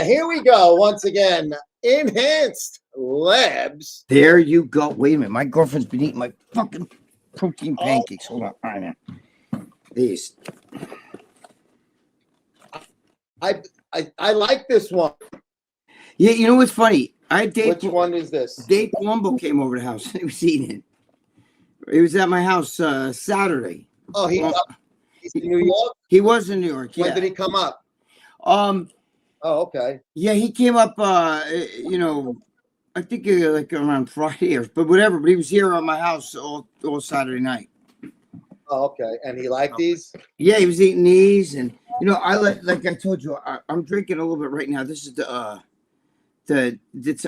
Here we go once again. Enhanced Labs. There you go. Wait a minute. My girlfriend's been eating my fucking protein pancakes. Hold on. All right, man. These. I like this one. Yeah, you know what's funny? Which one is this? Dave Palumbo came over to the house. He was eating it. He was at my house Saturday. Oh, he's in New York? He was in New York, yeah. When did he come up? Oh, okay. Yeah, he came up, you know, I think like around Friday, but whatever. But he was here at my house all Saturday night. Oh, okay. And he liked these? Yeah, he was eating these. And, you know, like I told you, I'm drinking a little bit right now. This is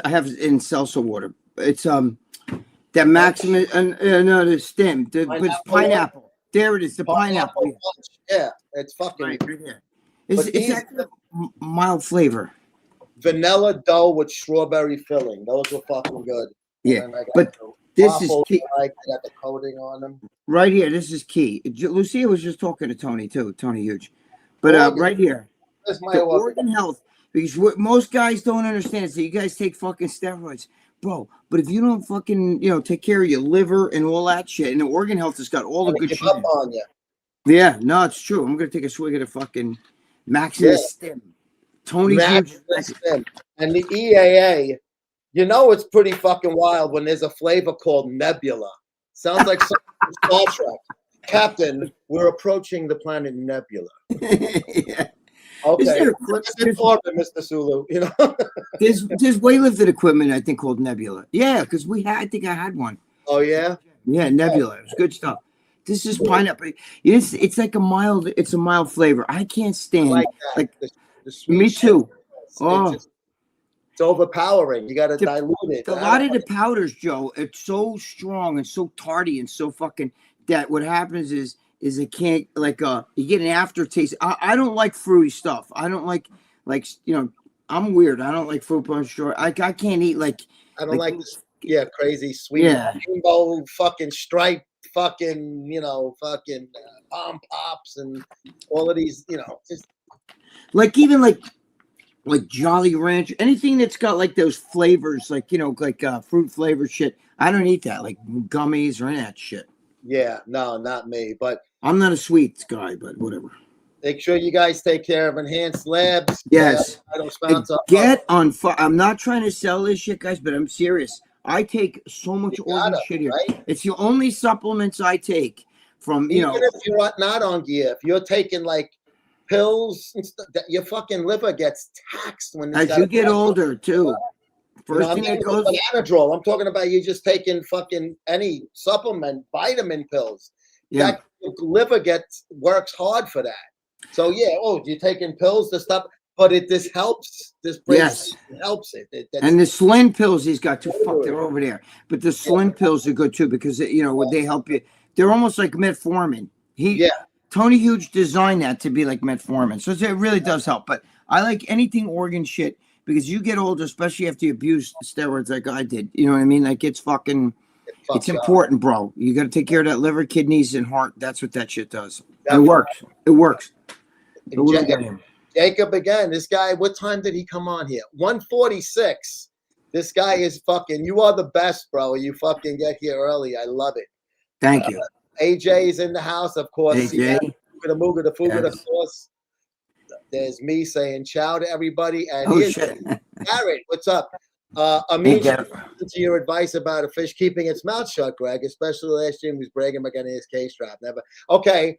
I have in seltzer water. It's that Maximum, no, the stem, but it's pineapple. There it is, the pineapple. Yeah, it's fucking. Right here. It's actually a mild flavor. Vanilla dough with strawberry filling. Those were fucking good. Yeah, but this is key. I got the coating on them. Right here, this is key. Lucia was just talking to Tony too. Tony Huge, but right here, the organ health. Because what most guys don't understand is that you guys take fucking steroids, bro. But if you don't fucking, you know, take care of your liver and all that shit, and the organ health has got all the good shit. Up on you. Yeah, no, it's true. I'm gonna take a swig of the fucking Maximus Stem. Tony Huge. And the EAA, you know, it's pretty fucking wild when there's a flavor called Nebula. Sounds like something from Star Trek. Captain, we're approaching the planet Nebula. Yeah. Okay, Mr. Sulu. You know, there's weightlifting equipment I think called Nebula. Yeah, because I think I had one. Oh yeah, yeah, Nebula. It was good stuff. This is pineapple. It's like a mild flavor. I can't stand like the sweet. Me too. It's overpowering. You got to dilute it. A lot of the powders, Joe, it's so strong and so tardy and so fucking that what happens is it can't you get an aftertaste. I don't like fruity stuff. I don't like you know, I'm weird. I don't like fruit punch. I can't eat I don't like this, crazy sweet rainbow fucking stripe fucking, you know, fucking palm pops and all of these, you know, just even like Jolly Rancher, anything that's got like those flavors, like, you know, like fruit flavored shit. I don't eat that, like gummies or any of that shit. Yeah, no, not me. But I'm not a sweets guy, but whatever. Make sure you guys take care of Enhanced Labs. Yes. Get on fire. I'm not trying to sell this shit, guys, but I'm serious. I take so much organ shit here. Right? It's the only supplements I take from, you know. Even if you're not on gear, if you're taking like pills and stuff, your fucking liver gets taxed when as you get older too. First thing that goes Anadrol. I'm talking about you just taking fucking any supplement, vitamin pills. Yeah. That liver works hard for that. So yeah, you're taking pills to stop, but this helps. This helps it. And the Slim pills he's got too fuck, they're over there. But the Slim pills are good too because you know they help you. They're almost like metformin. Tony Huge designed that to be like metformin, so it really does help. But I like anything organ shit because you get older, especially after you abuse steroids like I did. You know what I mean? Like it's important, bro. You got to take care of that liver, kidneys, and heart. That's what that shit does. It works. It works. Jacob again. This guy. What time did he come on here? 1:46. This guy is fucking. You are the best, bro. You fucking get here early. I love it. Thank you. AJ is in the house, of course. AJ. Of course. There's me saying ciao to everybody. And here's Garrett. What's up? Amin, to your advice about a fish keeping its mouth shut, Greg, especially last year he was bragging about getting his case strap. Never. Okay.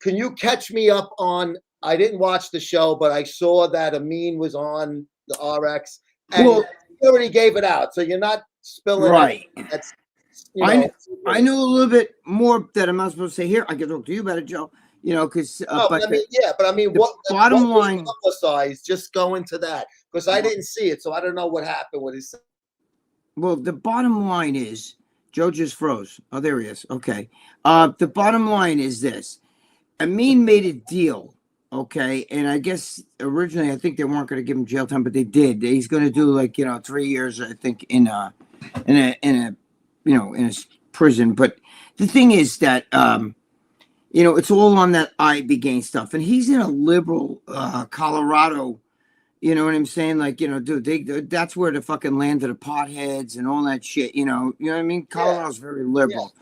Can you catch me up on, I didn't watch the show, but I saw that Amin was on the RX and you already gave it out. So you're not spilling it. That's, you know, I know a little bit more that I'm not supposed to say here. I can talk to you about it, Joe. You know, because what bottom line publicized, just go into that because I didn't see it, so I don't know what happened with his. Well, the bottom line is Joe just froze. Oh, there he is. Okay. The bottom line is this: Amin made a deal. Okay, and I guess originally I think they weren't going to give him jail time, but they did. He's going to do 3 years, I think, in a prison. But the thing is that it's all on that IB gain stuff, and he's in a liberal Colorado You know what I'm saying? Like, you know, dude, that's where the fucking land of the potheads and all that shit, you know what I mean? Colorado's very liberal.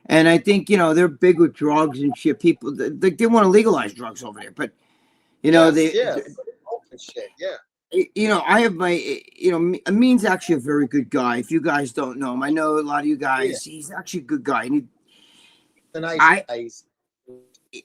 And I think, you know, they're big with drugs and shit. People, they want to legalize drugs over there. But, you know, shit, you know, I have my, you know, Amin's actually a very good guy. If you guys don't know him, I know a lot of you guys, he's actually a good guy. And a nice guy.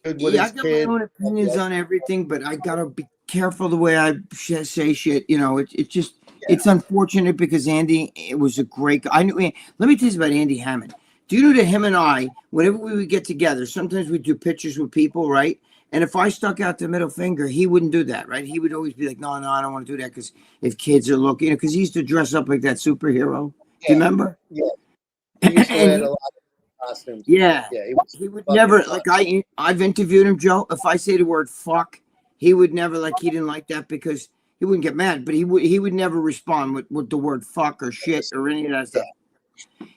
Good with I got my own opinions on everything, but I gotta be careful the way I say shit. You know, it's unfortunate because Andy, it was a great guy. Let me tell you about Andy Hammond. Do you know that him and I, whenever we would get together, sometimes we do pictures with people, right? And if I stuck out the middle finger, he wouldn't do that, right? He would always be like, no, I don't want to do that because if kids are looking, you know, because he used to dress up like that superhero. Do you remember? Yeah. He used to wear a lot of costumes. Yeah. He would never, like, I've interviewed him, Joe. If I say the word fuck, he would never, like, he didn't like that because he wouldn't get mad, but he would never respond with the word fuck or shit or any of that stuff.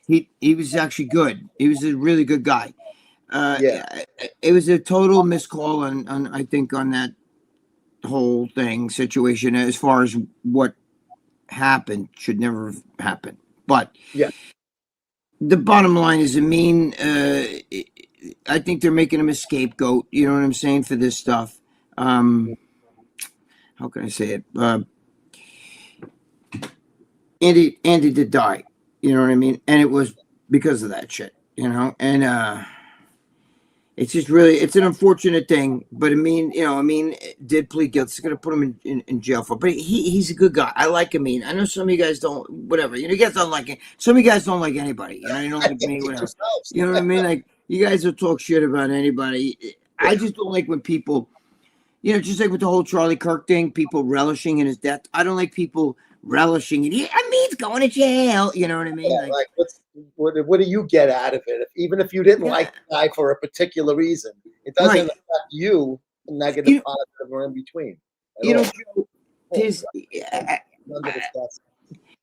He was actually good. He was a really good guy. It was a total miscall on I think on that whole situation as far as what happened should never have happened. But the bottom line is, Amin, I think they're making him a scapegoat. You know what I'm saying, for this stuff. How can I say it? Andy did die. You know what I mean? And it was because of that shit, you know? And it's just really, it's an unfortunate thing. But Amin did plead guilty. It's going to put him in jail for, but he's a good guy. I like Amin. I know some of you guys don't, whatever. You know, you guys don't like it. Some of you guys don't like anybody. You know, you don't like me, whatever. You know what I mean? Like, you guys will talk shit about anybody. I just don't like when people, you know, just like with the whole Charlie Kirk thing, people relishing in his death. I don't like people relishing in it. Amin's going to jail. You know what I mean? Yeah, like what do you get out of it? Even if you didn't like the guy for a particular reason, it doesn't affect you, negative, positive, or in between. You know,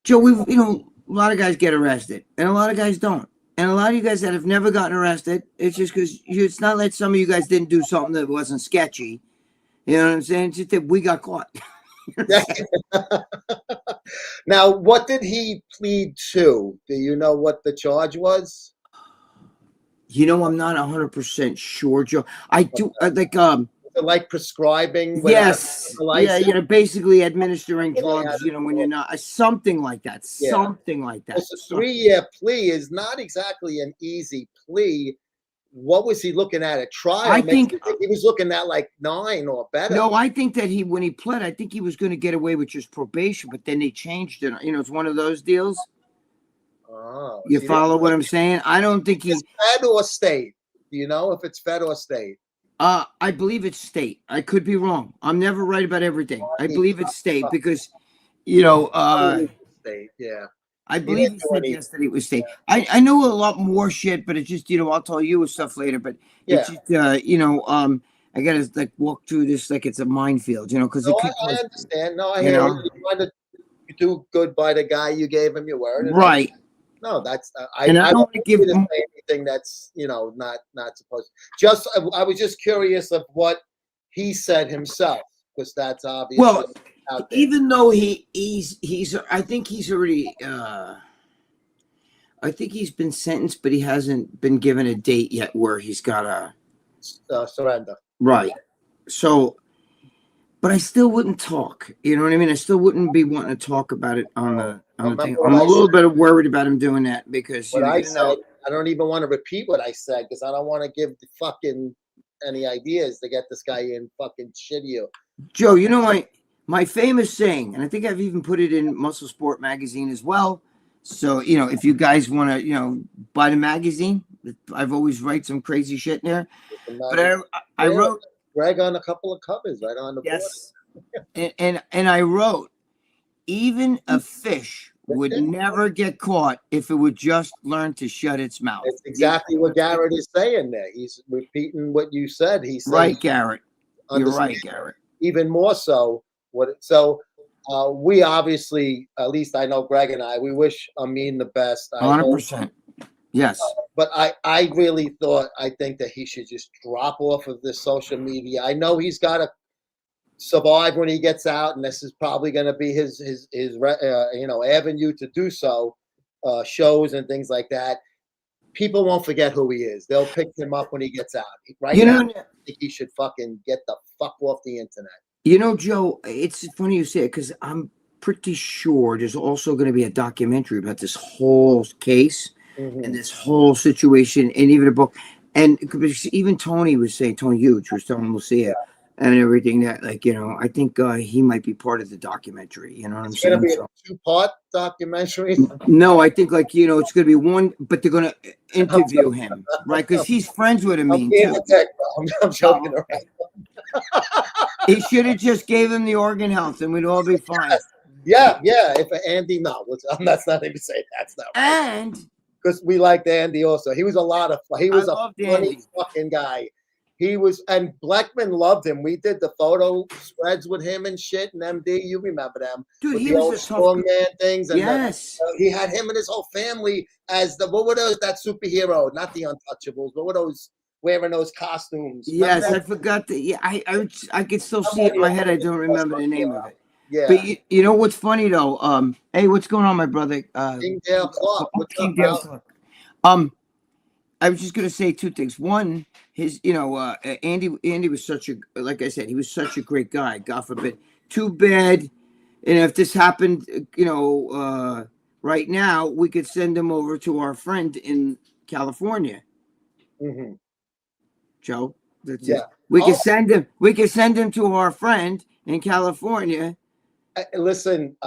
Joe, we've, you know, a lot of guys get arrested and a lot of guys don't. And a lot of you guys that have never gotten arrested, it's just because it's not like some of you guys didn't do something that wasn't sketchy. You know what I'm saying? It's just that we got caught. Now, what did he plead to? Do you know what the charge was? You know, I'm not 100% sure, Joe. I do like prescribing. Yes. Yeah, you know, basically administering drugs, you know, when you're not, something like that. Something like that. A 3-year plea is not exactly an easy plea. What was he looking at trial? I think he was looking at like 9 or better. No, I think that when he pled, I think he was going to get away with just probation, but then they changed it. You know, it's one of those deals. Oh, you follow what I'm saying? I don't think he's fed or state. Do you know if it's fed or state? I believe it's state. I could be wrong. I'm never right about everything. I believe it's state because, you know, state, yeah. I believe he said yesterday it was state. I know a lot more shit, but it's just, you know, I'll tell you stuff later. But it's just, you know, I gotta like walk through this like it's a minefield, you know, because I understand. No, I hear you. You trying to do good by the guy you gave him your word, right? No, that's I don't want to give him anything that's, you know, not supposed. Just I was just curious of what he said himself, because that's obvious. Well, even though he's I think he's already I think he's been sentenced, but he hasn't been given a date yet where he's got a surrender. Right. So, but I still wouldn't talk. You know what I mean? I still wouldn't be wanting to talk about it on the thing. I'm a little bit worried about him doing that because I don't even want to repeat what I said because I don't want to give the fucking any ideas to get this guy in fucking shit you. Joe, you know my famous saying, and I think I've even put it in Muscle Sport magazine as well. So, you know, if you guys want to, you know, buy the magazine, I've always write some crazy shit in there. But I wrote Greg on a couple of covers right on the board. and I wrote, even a fish would never get caught if it would just learn to shut its mouth. That's exactly what Garrett is saying there. He's repeating what you said. He said, right, Garrett. You're right, Garrett. Even more so. We obviously, at least I know Greg and I, we wish Amin the best. 100%. Yes. But I think that he should just drop off of this social media. I know he's got survive when he gets out, and this is probably going to be his avenue to do so, shows and things like that. People won't forget who he is. They'll pick him up when he gets out. Right now, I think he should fucking get the fuck off the internet. You know, Joe, it's funny you say it, because I'm pretty sure there's also going to be a documentary about this whole case and this whole situation, and even a book. And even Tony was saying, Tony Huge was telling him we'll see it and everything, that, like, you know, I think he might be part of the documentary. You know what I'm saying? It's going to be a 2-part documentary? No, I think, like, you know, it's going to be one, but they're going to interview him, right? Because he's friends with Amin, too. I'm joking around. He should have just gave him the organ health and we'd all be fine. Yeah. If Andy, no, that's not even saying that's not right. And because we liked Andy also. He was a funny fucking guy. He was, and Blackman loved him. We did the photo spreads with him and shit, and MD. You remember them? Dude, he was a strong man things. And yes, he had him and his whole family as what were those? That superhero, not the Untouchables. What were those? Wearing those costumes. Yes, I forgot that. Yeah, I could still see it in my head. I don't remember the name of it. Yeah. But you know what's funny though? Hey, what's going on, my brother? King Dale Clark. King Dale Clark. I was just gonna say two things. One, Andy was such a, like I said, he was such a great guy. God forbid. Too bad. And if this happened, right now, we could send him over to our friend in California. Mm-hmm. Joe, we can send him. We can send him to our friend in California. Listen,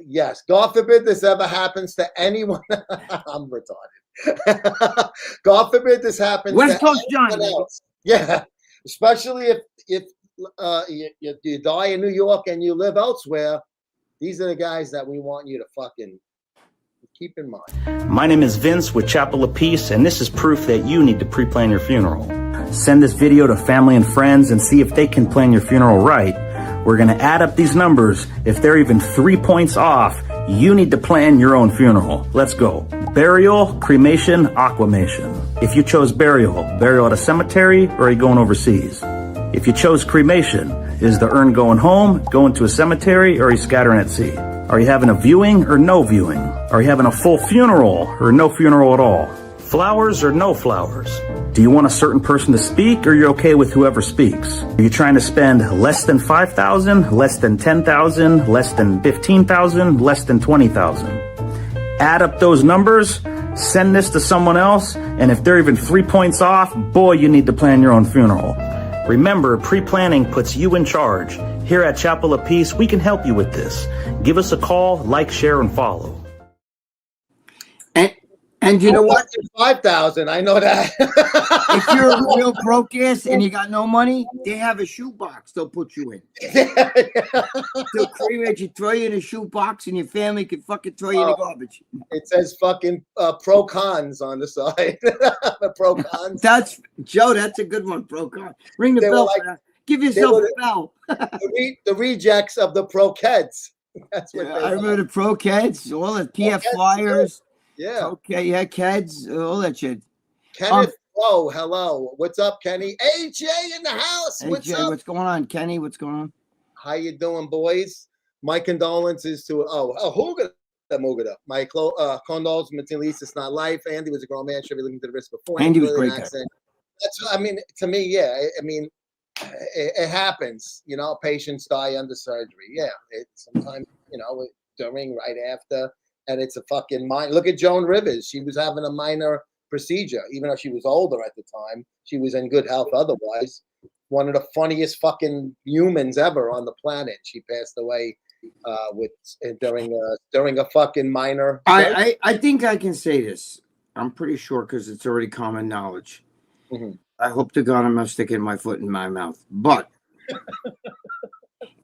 yes. God forbid this ever happens to anyone. I'm retarded. God forbid this happens West to Coast anyone John. else. Yeah, especially if you die in New York and you live elsewhere. These are the guys that we want you to fucking keep in mind. My name is Vince with Chapel of Peace, and this is proof that you need to pre-plan your funeral. Send this video to family and friends and see if they can plan your funeral right. We're going to add up these numbers. If they're even 3 points off, you need to plan your own funeral. Let's go. Burial, cremation, aquamation. If you chose burial at a cemetery, or are you going overseas? If you chose cremation, is the urn going home, going to a cemetery, or are you scattering at sea? Are you having a viewing or no viewing? Are you having a full funeral or no funeral at all? Flowers or no flowers? Do you want a certain person to speak, or you're okay with whoever speaks? Are you trying to spend less than $5,000, less than $10,000, less than $15,000, less than $20,000? Add up those numbers, send this to someone else, and if they're even 3 points off, boy, you need to plan your own funeral. Remember, pre-planning puts you in charge. Here at Chapel of Peace, we can help you with this. Give us a call, like, share, and follow. And you know what? 5,000, I know that. If you're a real broke ass and you got no money, they have a shoebox they'll put you in. They'll cremate you, throw you in a shoebox, and your family can fucking throw you in the garbage. It says fucking pro cons on the side. The pro cons. That's Joe. That's a good one. Pro con. Ring the bell. Give yourself a bell. The rejects of the pro kids. That's what I remember the pro kids, all the PF flyers. Yeah. Okay. Yeah, kids, all that shit. Kenneth. Hello. What's up, Kenny? AJ in the house. What's up? What's going on, Kenny? What's going on? How you doing, boys? My condolences to Mugada. My condolences to Lisa. It's not life. Andy was a grown man. Should be looking to the risk before. Andy was great. To me, yeah. It happens. Patients die under surgery. Yeah. Sometimes, during, right after. And it's a fucking mind. Look at Joan Rivers. She was having a minor procedure, even though she was older at the time. She was in good health otherwise. One of the funniest fucking humans ever on the planet. She passed away during a fucking minor. I think I can say this. I'm pretty sure because it's already common knowledge. Mm-hmm. I hope to God I'm not sticking my foot in my mouth. But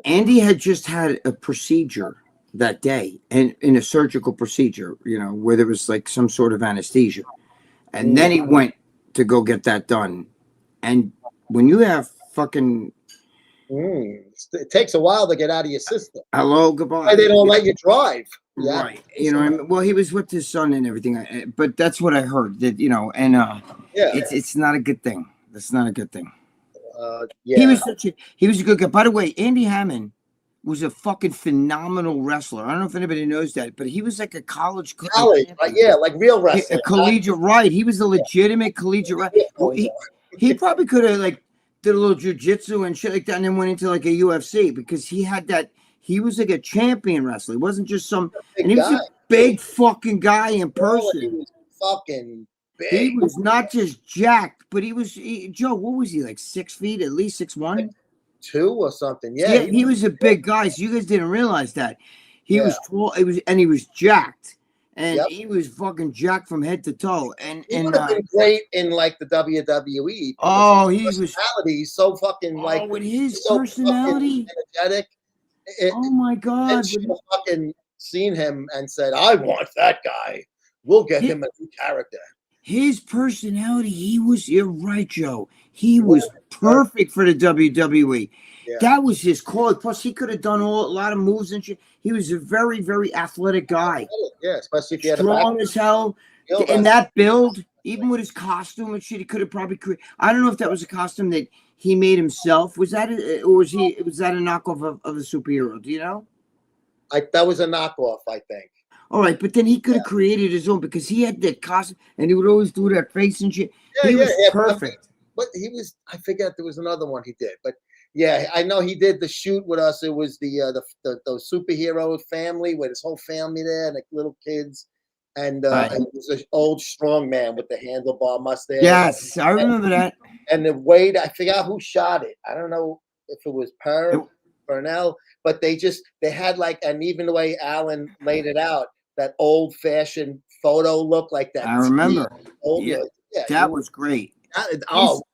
Andy had just had a procedure that day, and in a surgical procedure, where there was like some sort of anesthesia, and then he went to go get that done. And when you have fucking it takes a while to get out of your system. Hello, goodbye. They don't let you drive. Yeah. Right. Well, he was with his son and everything, but that's what I heard. That it's not a good thing. That's not a good thing. Yeah. He was a good guy. By the way, Andy Hammond was a fucking phenomenal wrestler. I don't know if anybody knows that, but he was like a college, right? Yeah, like real wrestling. A collegiate, right? He was a legitimate collegiate, right? He probably could have like did a little jujitsu and shit like that, and then went into like a UFC because he had that. He was like a champion wrestler. He wasn't just some, and he was a big fucking guy in person. He was fucking big. He was not just jacked, but he was Joe. What was he like? 6 feet, at least 6'1", 2 or something. Yeah, he was a big guy. So you guys didn't realize that he was tall. He was jacked. And he was fucking jacked from head to toe. And he would have been great in like the WWE. Oh, he was He's so fucking like with his personality, energetic. Oh my God! And should have fucking seen him and said, "I want that guy. We'll get him a new character." His personality, you're right, Joe. He was perfect for the WWE. Yeah. That was his call. Plus, he could have done a lot of moves and shit. He was a very, very athletic guy. Yeah, especially if he had strong as hell. And that build, even with his costume and shit, he could have probably created. I don't know if that was a costume that he made himself. Was that a knockoff of a superhero? Do you know? That was a knockoff, I think. All right, but then he could have created his own because he had that costume and he would always do that face and shit. He was perfect. But he was, I forget there was another one he did. But yeah, I know he did the shoot with us. It was the superhero family with his whole family there and the little kids. And it was an old strong man with the handlebar mustache. Yes, I remember that. And the way I forgot who shot it. I don't know if it was Purnell, but they had like, and even the way Alan laid it out, that old fashioned photo look like that. I remember. That was great.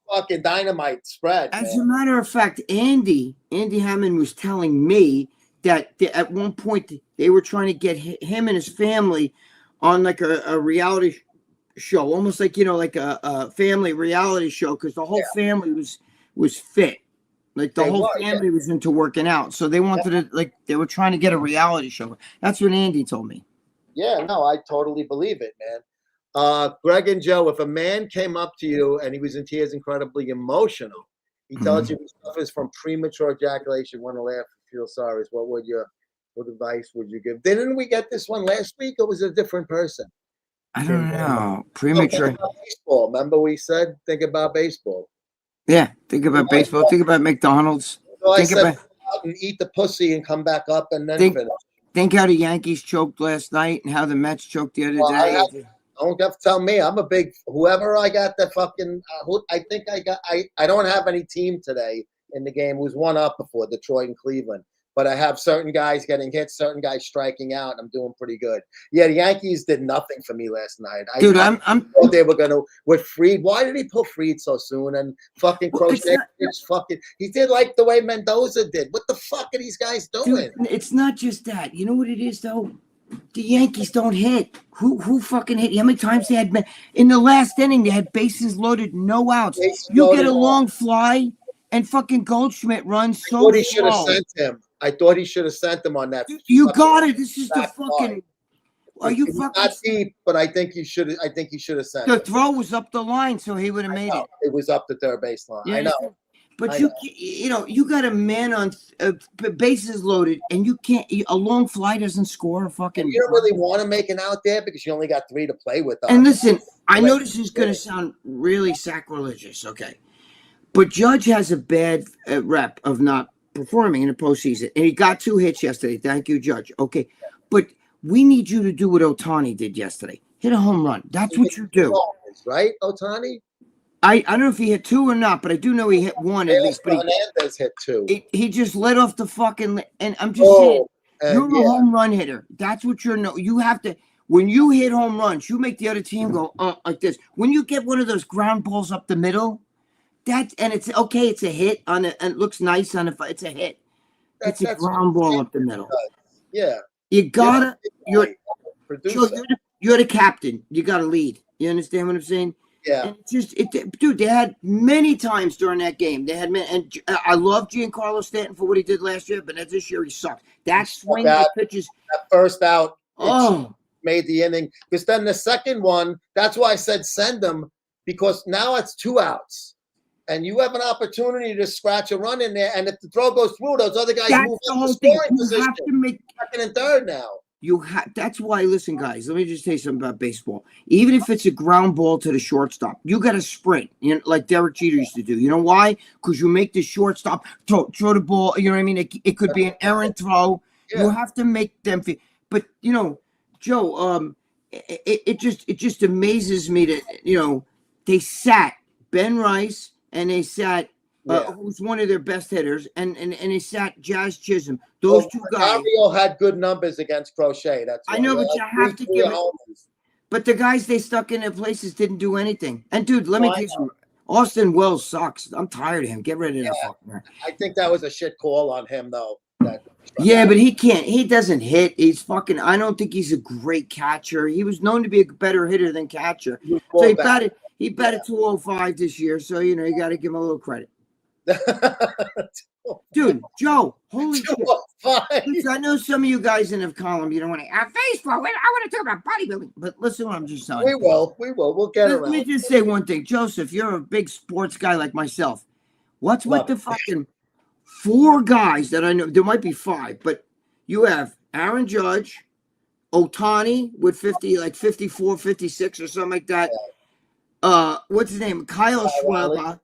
Fucking dynamite spread. As a matter of fact, Andy Hammond was telling me that at one point they were trying to get him and his family on like a reality show, almost like, like a family reality show, because the whole family was fit. Like the whole family was into working out. So they wanted to, they were trying to get a reality show. That's what Andy told me. Yeah, no, I totally believe it, man. Greg and Joe, if a man came up to you and he was in tears, incredibly emotional, he tells you he suffers from premature ejaculation, want to laugh, feel sorry, what advice would you give? Didn't we get this one last week, or was it a different person? I don't know. Premature. Baseball. Remember we said, think about baseball. Yeah, think about baseball. Think about McDonald's. So think about and eat the pussy and come back up and then finish. Think how the Yankees choked last night and how the Mets choked the other day. Don't have to tell me. I'm a big whoever I got the fucking. I think I got. I don't have any team today in the game. It was one up before Detroit and Cleveland. But I have certain guys getting hit, certain guys striking out. And I'm doing pretty good. Yeah, the Yankees did nothing for me last night. Dude, I thought they were gonna with Fried. Why did he pull Fried so soon? And fucking Crochet, he did like the way Mendoza did. What the fuck are these guys doing? Dude, it's not just that. You know what it is though? The Yankees don't hit. Who fucking hit? How many times they had in the last inning? They had bases loaded, no outs. You get a long fly, and fucking Goldschmidt runs so slow. He should have sent him. I thought he should have sent them on that. You got it. This is the fucking. Are you fucking not deep? But I think you should. I think he should have sent. The throw was up the line, so he would have made it. It was up the third baseline. Yeah, I know. But you got a man on bases loaded, and you can't. A long fly doesn't score a fucking. You don't really want to make it out there because you only got 3 to play with. And listen, I know this is going to sound really sacrilegious, okay, but Judge has a bad rep of not performing in the postseason, and he got 2 hits yesterday. Thank you, Judge. Okay, but we need you to do what Ohtani did yesterday. Hit a home run. That's what you do, right, Ohtani? I don't know if he hit 2 or not, but I do know he hit 1 at least. But Hernandez hit 2. He just let off the fucking. And I'm just saying, you're a home run hitter. That's what you have to. When you hit home runs, you make the other team go like this. When you get one of those ground balls up the middle. It's okay. It's a hit and it looks nice on it's a hit. It's a ground ball up the middle. Yeah, you gotta. You're the captain. You gotta lead. You understand what I'm saying? Yeah. And dude. They had many times during that game. They had and I love Giancarlo Stanton for what he did last year, but this year he sucked. That swing of pitches. That first out. Made the inning because then the second one. That's why I said send them because now it's 2 outs. and you have an opportunity to scratch a run in there, and if the throw goes through, those other guys That's move the up whole the thing. scoring You position. have to make second and third now. That's why, listen, guys, let me just tell you something about baseball. Even if it's a ground ball to the shortstop, you got to sprint, you know, like Derek Jeter used to do. You know why? Because you make the shortstop throw the ball. You know what I mean? It could be an errant throw. Yeah. You have to make them feel. But you know, Joe, it just amazes me that, you know, they sat Ben Rice and they sat who's one of their best hitters, and they sat Jazz Chisholm. Those two guys. Mario had good numbers against Crochet. That's why. I know, but you have to give it. But the guys they stuck in their places didn't do anything. And dude, let me tell you something. Austin Wells sucks. I'm tired of him. Get rid of that fucking guy. I think that was a shit call on him, though. Yeah, but he can't. He doesn't hit. He's fucking. I don't think he's a great catcher. He was known to be a better hitter than catcher. So he batted 205 this year. So you know you got to give him a little credit. Dude, Joe, holy shit. Listen, I know some of you guys in the column, you don't want to Facebook. I want to talk about bodybuilding. But listen what I'm just saying. We will. We'll get around. Let me just say one thing. Joseph, you're a big sports guy like myself. What's with the fucking 4 guys that I know? There might be 5, but you have Aaron Judge, Ohtani with 50, like 54, 56 or something like that. What's his name? Kyle Schwarber.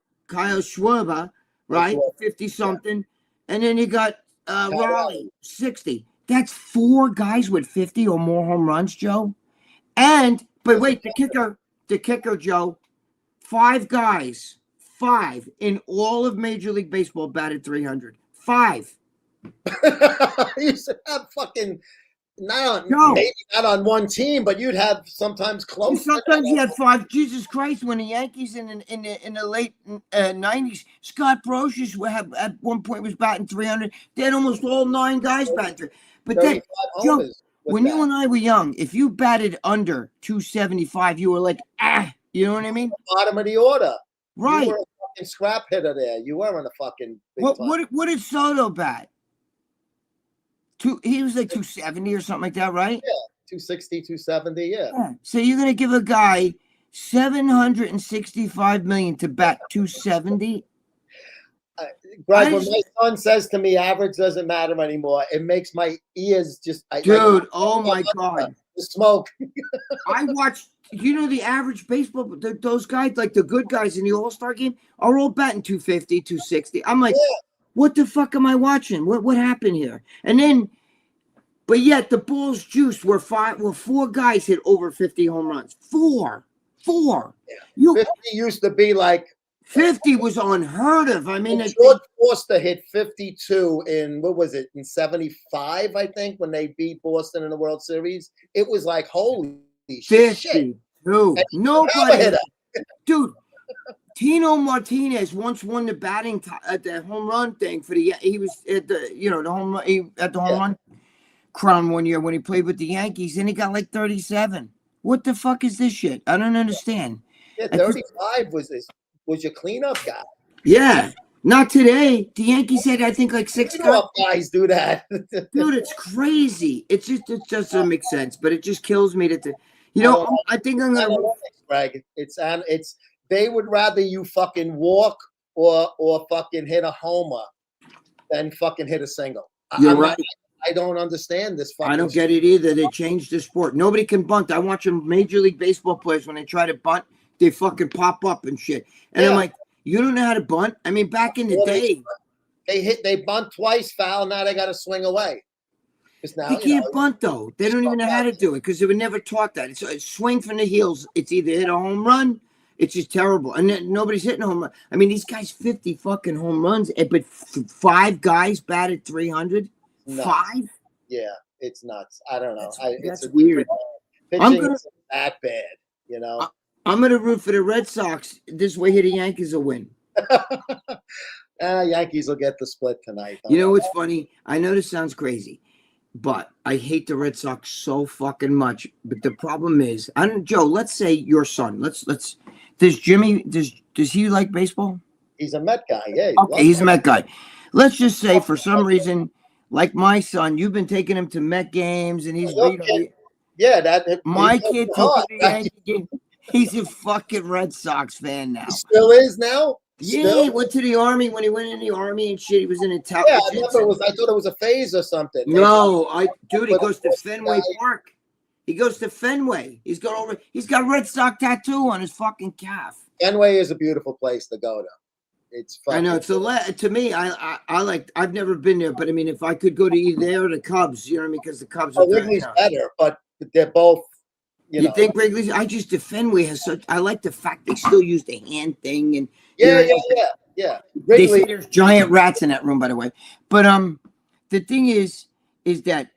Right, 50-something, and then you got Raleigh, 60. That's 4 guys with 50 or more home runs, Joe. But wait, the kicker, Joe. 5 guys, 5 in all of Major League Baseball batted 300. 5. You should have fucking maybe not on one team, but you'd have sometimes close. Sometimes you had 5. Jesus Christ! When the Yankees in the late 90s, Scott Brosius at one point was batting 300. They had almost all 9 guys batting. But then, Joe, when you and I were young, if you batted under 275, you were like, you know what I mean? Bottom of the order, right? You were a fucking scrap hitter there. You weren't a fucking. What did Soto bat? He was like 270 or something like that, right? Yeah, 260, 270, yeah. So you're going to give a guy $765 million to bat 270? Greg, when my son says to me, average doesn't matter anymore, it makes my ears just... Dude, oh my God. The smoke. I watched, you know, the average baseball, those guys, like the good guys in the All-Star game, are all batting 250, 260. I'm like... Yeah. What the fuck am I watching? What happened here? And then, but yet the Bulls juiced where 4 guys hit over 50 home runs. 4. Yeah. 50 used to be like 50 was unheard of. I mean, George Forster hit 52 in what was it in 75? I think when they beat Boston in the World Series, it was like holy 50. Shit. Dude, nobody, dude. Tino Martinez once won the batting at the home run thing for the. He was at the the home run run crown one year when he played with the Yankees, and he got like 37. What the fuck is this shit? I don't understand. Yeah, 35 was your cleanup guy. Yeah, not today. The Yankees had I think like 6 guys do that. Dude, it's crazy. It just doesn't make sense, but it just kills me that I think I'm gonna. Greg, it's. They would rather you fucking walk or fucking hit a homer than fucking hit a single. You're right. I don't understand this. I don't get it either. They changed the sport. Nobody can bunt. I watch them Major League Baseball players when they try to bunt, they fucking pop up and shit. And I'm like, you don't know how to bunt? I mean, back in the day, they bunt twice, foul. Now they got to swing away. They can't bunt though. They don't even know how to do it because they were never taught that. It's swing from the heels. It's either hit a home run. It's just terrible. And then nobody's hitting a home run. I mean, these guys 50 fucking home runs, but 5 guys batted 300? 5? Yeah, it's nuts. I don't know. That's weird. Pitching is that bad, you know? I'm going to root for the Red Sox. This way here, the Yankees will win. Yankees will get the split tonight. You know what's funny? I know this sounds crazy, but I hate the Red Sox so fucking much. But the problem is, Joe, let's say your son. Let's does he like baseball? He's a Met guy, yeah. Okay, he's a Met guy. Let's just say for some reason, like my son, you've been taking him to Met games and he's my kid took him to Yankee game. He's a fucking Red Sox fan now. He still is now? Yeah, he went to the army. When he went in the army and shit, he was in intelligence. Yeah, I thought it was a phase or something. No, dude, he goes to Fenway Park. He goes to Fenway. He's got Red Sox tattoo on his fucking calf. Fenway is a beautiful place to go to. It's fucking. I know to me. I like. I've never been there, but I mean, if I could go to either there or the Cubs, you know what I mean? Because the Cubs are Wrigley's better, but they're both. You know. Think Wrigley's? The Fenway has such. I like the fact they still use the hand thing and. Yeah. They say there's giant rats in that room, by the way. But the thing is that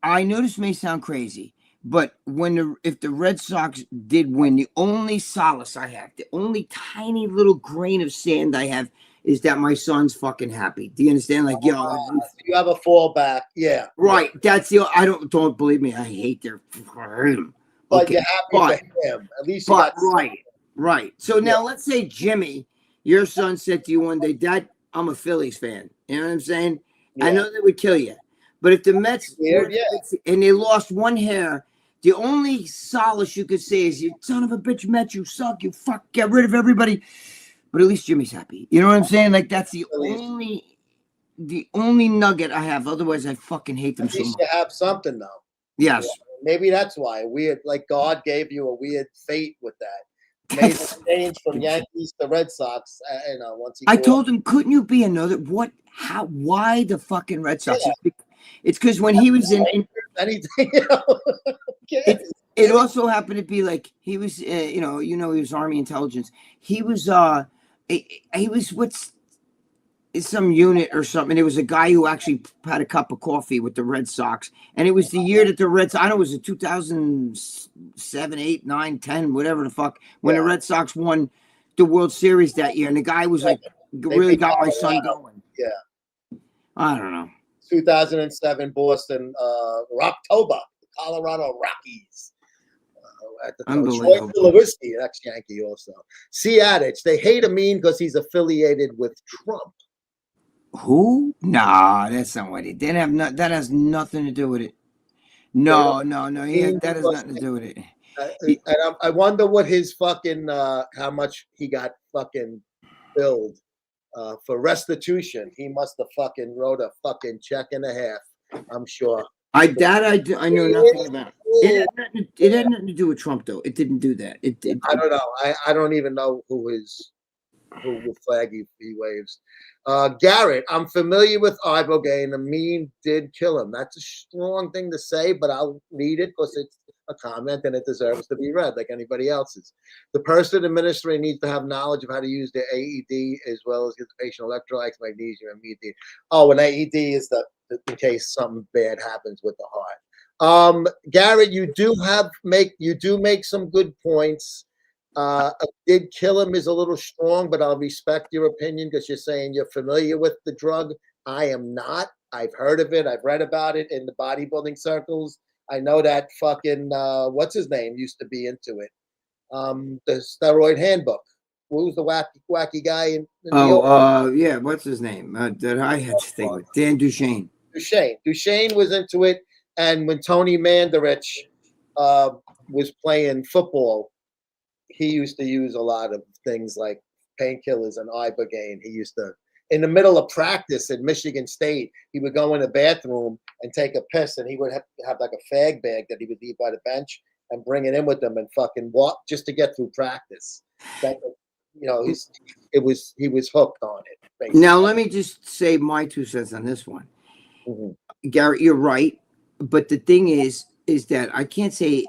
I know this may sound crazy, but if the Red Sox did win, the only solace I have, the only tiny little grain of sand I have, is that my son's fucking happy. Do you understand? Like, you have a fallback, yeah. Right. That's I don't believe me. I hate their. But you're happy for him. At least you got right. So now let's say Jimmy, your son, said to you one day, Dad, I'm a Phillies fan. You know what I'm saying? Yeah. I know they would kill you. But if the Mets and they lost one hair, the only solace you could say is, you son of a bitch, Mets, you suck, you fuck, get rid of everybody. But at least Jimmy's happy. You know what I'm saying? Like, that's the only nugget I have. Otherwise, I fucking hate them so much. At least you have something, though. Yes. Yeah. Maybe that's why. Weird, like God gave you a weird fate with that. Made the change from Yankees to Red Sox. Once I told him, couldn't you be another? Why the fucking Red Sox? Yeah. It's because when he was in anything, it also happened to be like he was, he was Army intelligence. He was some unit or something. It was a guy who actually had a cup of coffee with the Red Sox, and it was the year that the Red Sox, I know it was in 2007, 8, 9, 10, whatever the fuck, when the Red Sox won the World Series that year, and the guy was like, really got my son going. Yeah, I don't know. 2007 Boston, Rocktober, the Colorado Rockies. At the time, Troy Tulowitzki, ex-Yankee also. Adage, they hate Amin because he's affiliated with Trump. Who? Nah, that's not what it. That has nothing to do with it. No. That has nothing to do with it. And I wonder what his fucking how much he got fucking billed for restitution. He must have fucking wrote a fucking check and a half. I'm sure. I know nothing about. It had nothing to do with Trump, though. It didn't do that. I don't know. I don't even know who flag he waves. Garrett, I'm familiar with Ibogaine. Amin did kill him. That's a strong thing to say, but I'll read it because it's a comment and it deserves to be read like anybody else's. The person administering needs to have knowledge of how to use the AED as well as get the patient electrolytes, magnesium, and MED. Oh, an AED is in case something bad happens with the heart. Garrett, you do make some good points. Did kill him is a little strong, but I'll respect your opinion because you're saying you're familiar with the drug. I am not. I've heard of it. I've read about it in the bodybuilding circles. I know that fucking what's his name used to be into it. The steroid handbook. Who's the wacky guy in what's his name? That I had to think with Dan Duchesne. Duchesne was into it, and when Tony Mandarich was playing football, he used to use a lot of things like painkillers and Ibogaine. He used to, in the middle of practice at Michigan State, he would go in the bathroom and take a piss, and he would have like a fag bag that he would leave by the bench and bring it in with him and fucking walk just to get through practice. He was hooked on it. Basically. Now let me just say my 2 cents on this one. Mm-hmm. Garrett, you're right, but the thing is that I can't say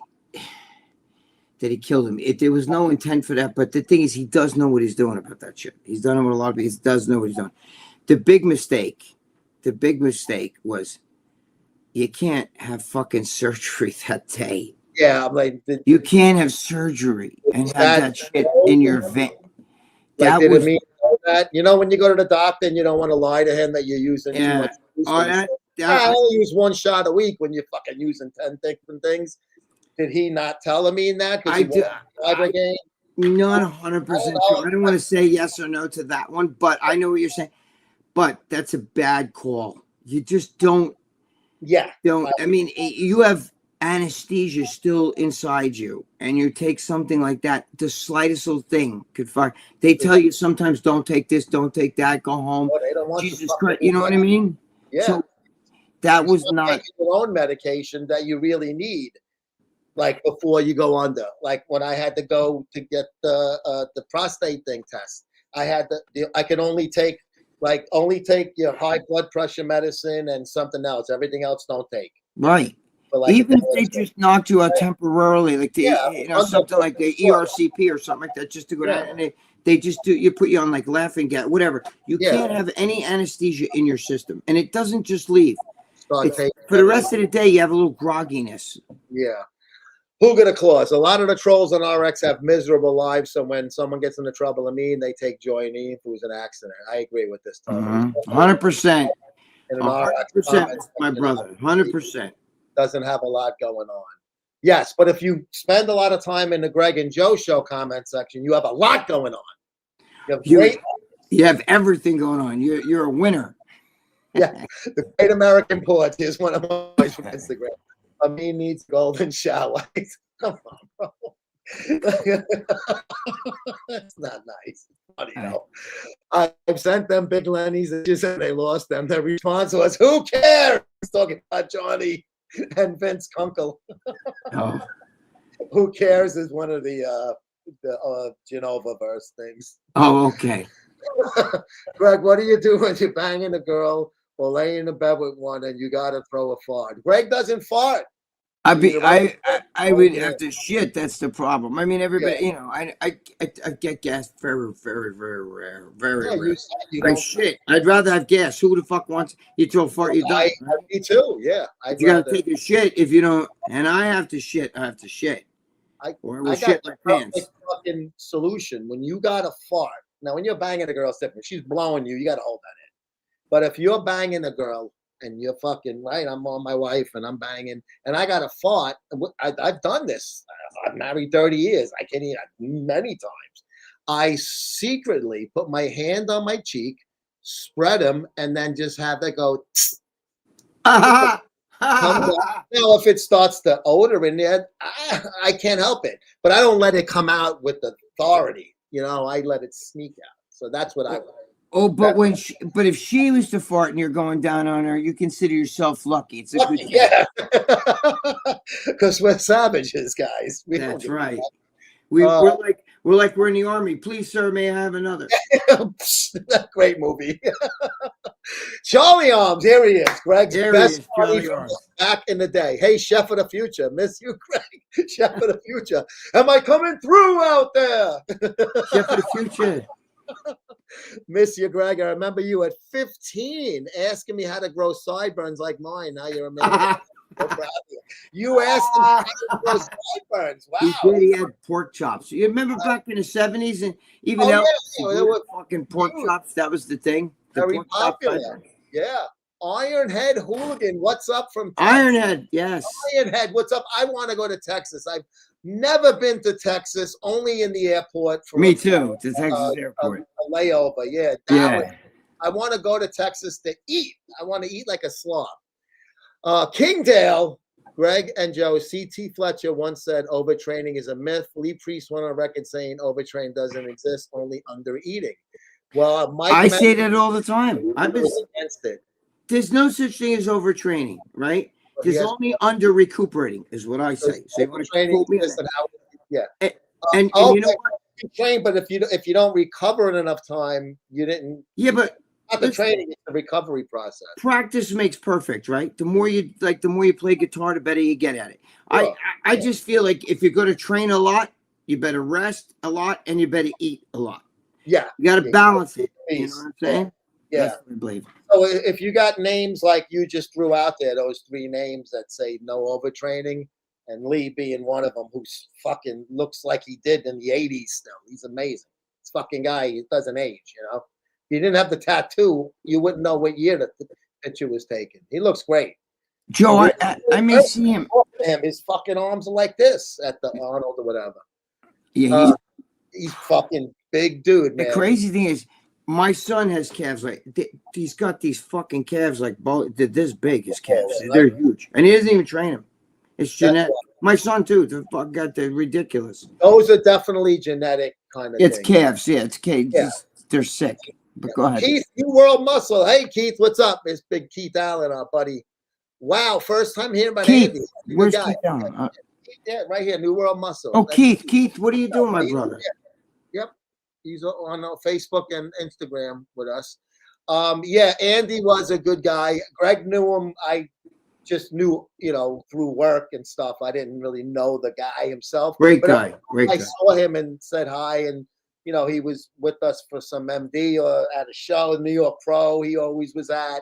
that he killed him. There was no intent for that, but the thing is, he does know what he's doing about that shit. He's done it with a lot of people. He does know what he's doing. The big mistake was you can't have fucking surgery that day. Yeah, I'm like, you can't have surgery and have that shit in your vein. That was that. You know, when you go to the doctor and you don't want to lie to him that you're using too much. I only use 1 shot a week when you're fucking using 10 different things. Did he not tell Amin that? I do. Not 100% sure. I don't want to say yes or no to that one, but I know what you're saying. But that's a bad call. You just don't. Yeah. I mean, you have anesthesia still inside you, and you take something like that, the slightest little thing could fuck. They tell you sometimes, don't take this, don't take that, go home. Oh, they don't want Jesus Christ, you know what I mean? Yeah. So that was not your own medication that you really need, like before you go under. Like when I had to go to get the prostate thing test, I could only take your high blood pressure medicine and something else. Everything else don't take. Right. Like even if they just knocked you out temporarily, like something like the ERCP or something like that, just to go down, and they just put you on like laughing gas, whatever. You can't have any anesthesia in your system, and it doesn't just leave. For the rest of the day, you have a little grogginess. Yeah. Who got a clause? A lot of the trolls on RX have miserable lives, so when someone gets into trouble, they take joy in it if it was an accident. I agree with this. 100%. 100%, my brother. 100%. Doesn't have a lot going on. Yes, but if you spend a lot of time in the Gregg and Joe show comment section, you have a lot going on. You have everything going on. You're a winner. Yeah, the Great American Porch is one of my boys from Instagram. Amin needs golden shower. Come on, bro. That's not nice. Funny though. I've sent them big Lenny's and they lost them. Their response was, "Who cares?" He's talking about Johnny and Vince Kunkel. Oh. Who cares is one of the Genova verse things. Oh, okay. Gregg, what do you do when you're banging a girl or laying in bed with one and you gotta throw a fart? Gregg doesn't fart. I would have to shit. That's the problem. I mean, everybody, I get gas very, very, very rare. Very rare. I shit. I'd rather have gas. Who the fuck wants you throw a fart? You die. Me too. Yeah. You gotta take a shit if you don't. And I have to shit. I have to shit. I shit my pants. Fucking solution. When you got a fart. Now, when you're banging a girl, different. She's blowing you. You got to hold that in. But if you're banging a girl and you're fucking right, I'm on my wife and I'm banging, and I got a fart. I've done this. I'm married 30 years. I can't eat many times. I secretly put my hand on my cheek, spread them, and then just have it go. Now, if it starts to odor in there, I can't help it. But I don't let it come out with authority. I let it sneak out. So that's what I would. Oh, but if she was to fart and you're going down on her, you consider yourself lucky. It's a good thing. Yeah. Because we're savages, guys. That's right. We're in the army. Please, sir, may I have another? Great movie. Charlie Arms, here he is. Gregg's best buddy from back in the day. Hey, Chef of the Future, miss you, Gregg. Chef of the Future, am I coming through out there? Chef of the Future. Miss you, Gregg. I remember you at 15 asking me how to grow sideburns like mine. Now you're amazing. So proud of you. You asked him how to grow sideburns. Wow. He did. He had pork chops. You remember back in the 70s and even there were fucking pork chops. That was the thing. Very popular. Yeah. Ironhead Hooligan. What's up from Texas? Ironhead, yes. Ironhead, what's up? I want to go to Texas. I've never been to Texas, only in the airport. Me too, to Texas airport. A layover, yeah. Yeah. I want to go to Texas to eat. I want to eat like a slob. Kingdale, Gregg and Joe, C.T. Fletcher once said overtraining is a myth. Lee Priest went on record saying overtraining doesn't exist, only undereating. Well, I say that all the time. I've been against it. There's no such thing as overtraining, right? There's only under recuperating, is what I say. So you want to quote me? Yeah. And you know what? You train, but if you don't recover in enough time, you didn't. Yeah, but not the training; it's the recovery process. Practice makes perfect, right? The more you play guitar, the better you get at it. I just feel like if you're going to train a lot, you better rest a lot and you better eat a lot. Yeah, you got to balance it. You know what I'm saying? Yeah, that's what I believe. So if you got names like you just threw out there, those 3 names that say no overtraining, and Lee being one of them, who fucking looks like he did in the 80s still. He's amazing. This fucking guy, he doesn't age, If you didn't have the tattoo, you wouldn't know what year the picture was taken. He looks great. Joe, I may see him. His fucking arms are like this at the Arnold or whatever. Yeah, he's fucking big dude, man. The crazy thing is, my son has calves he's got these fucking calves like this big. His calves, they're huge, and he doesn't even train them. It's genetic. My son too. The fuck got the ridiculous. Those are definitely genetic kind of. It's thing. calves. Yeah, it's calves. Yeah. They're sick. But go ahead. Keith, New World Muscle. Hey, Keith, what's up? It's Big Keith Allen, our buddy. Wow, first time hearing about Keith. Andy. Where's Keith Allen? Yeah, right here, New World Muscle. Oh, Keith. Keith, what are you doing, my brother? Yeah. Yep. He's on Facebook and Instagram with us. Yeah, Andy was a good guy. Greg knew him. I just knew, through work and stuff. I didn't really know the guy himself. Great guy. I saw him and said hi, and he was with us for some MD at a show in New York Pro. He always was at.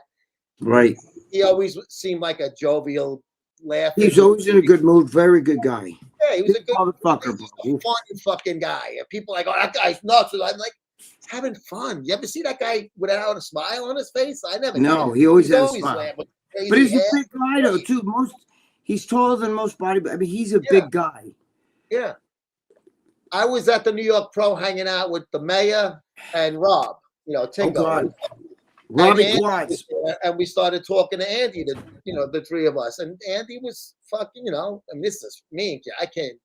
Right. He always seemed like a jovial, laughing. He's always in a good mood. Very good guy. Yeah, he was a good motherfucker. Fun fucking guy. And people are like, oh, that guy's nuts. And I'm like, he's having fun. You ever see that guy without a smile on his face? I never. No, he always has a smile. But he's a big guy though too. He's taller than most bodybuilders. I mean, he's a big guy. Yeah. I was at the New York Pro hanging out with the mayor and Rob. Tingo. Robbie Quads. And we started talking to Andy, the three of us. And Andy was fucking, this is me. I came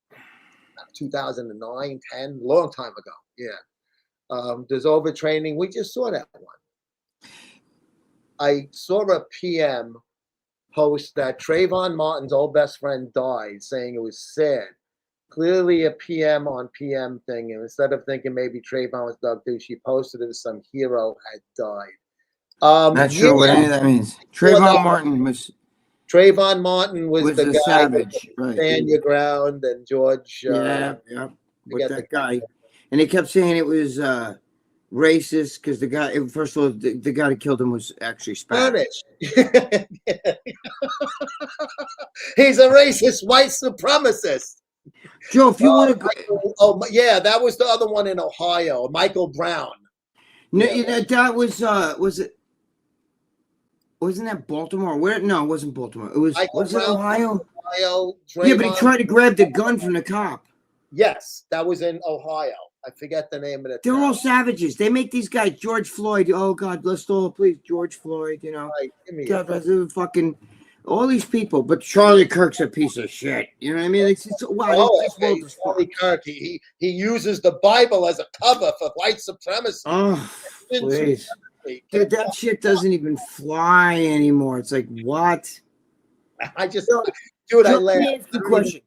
2009, 10, long time ago. Yeah. There's overtraining. We just saw that one. I saw a PM post that Trayvon Martin's old best friend died, saying it was sad. Clearly a PM on PM thing. And instead of thinking maybe Trayvon was dug too, she posted it as some hero had died. Not sure what any of that means. Trayvon Martin was the guy savage, right? Stand your ground, and George. With that guy, and he kept saying it was racist because the guy. First of all, the guy that killed him was actually Spanish. He's a racist white supremacist. Joe, if you want to, that was the other one in Ohio, Michael Brown. No, that was it? Wasn't that Baltimore? Where? No, it wasn't Baltimore. It was. Was it Ohio? Yeah, but he tried to grab the gun from the cop. Yes, that was in Ohio. I forget the name of it. They're all savages. They make these guys George Floyd. Oh God, let's all please George Floyd. God, fucking all these people. But Charlie Kirk's a piece of shit. You know what I mean? It's Charlie Kirk. He uses the Bible as a cover for white supremacy. Oh, please. Dude, that shit doesn't even fly anymore. It's like, what? I laughed. Ask the question.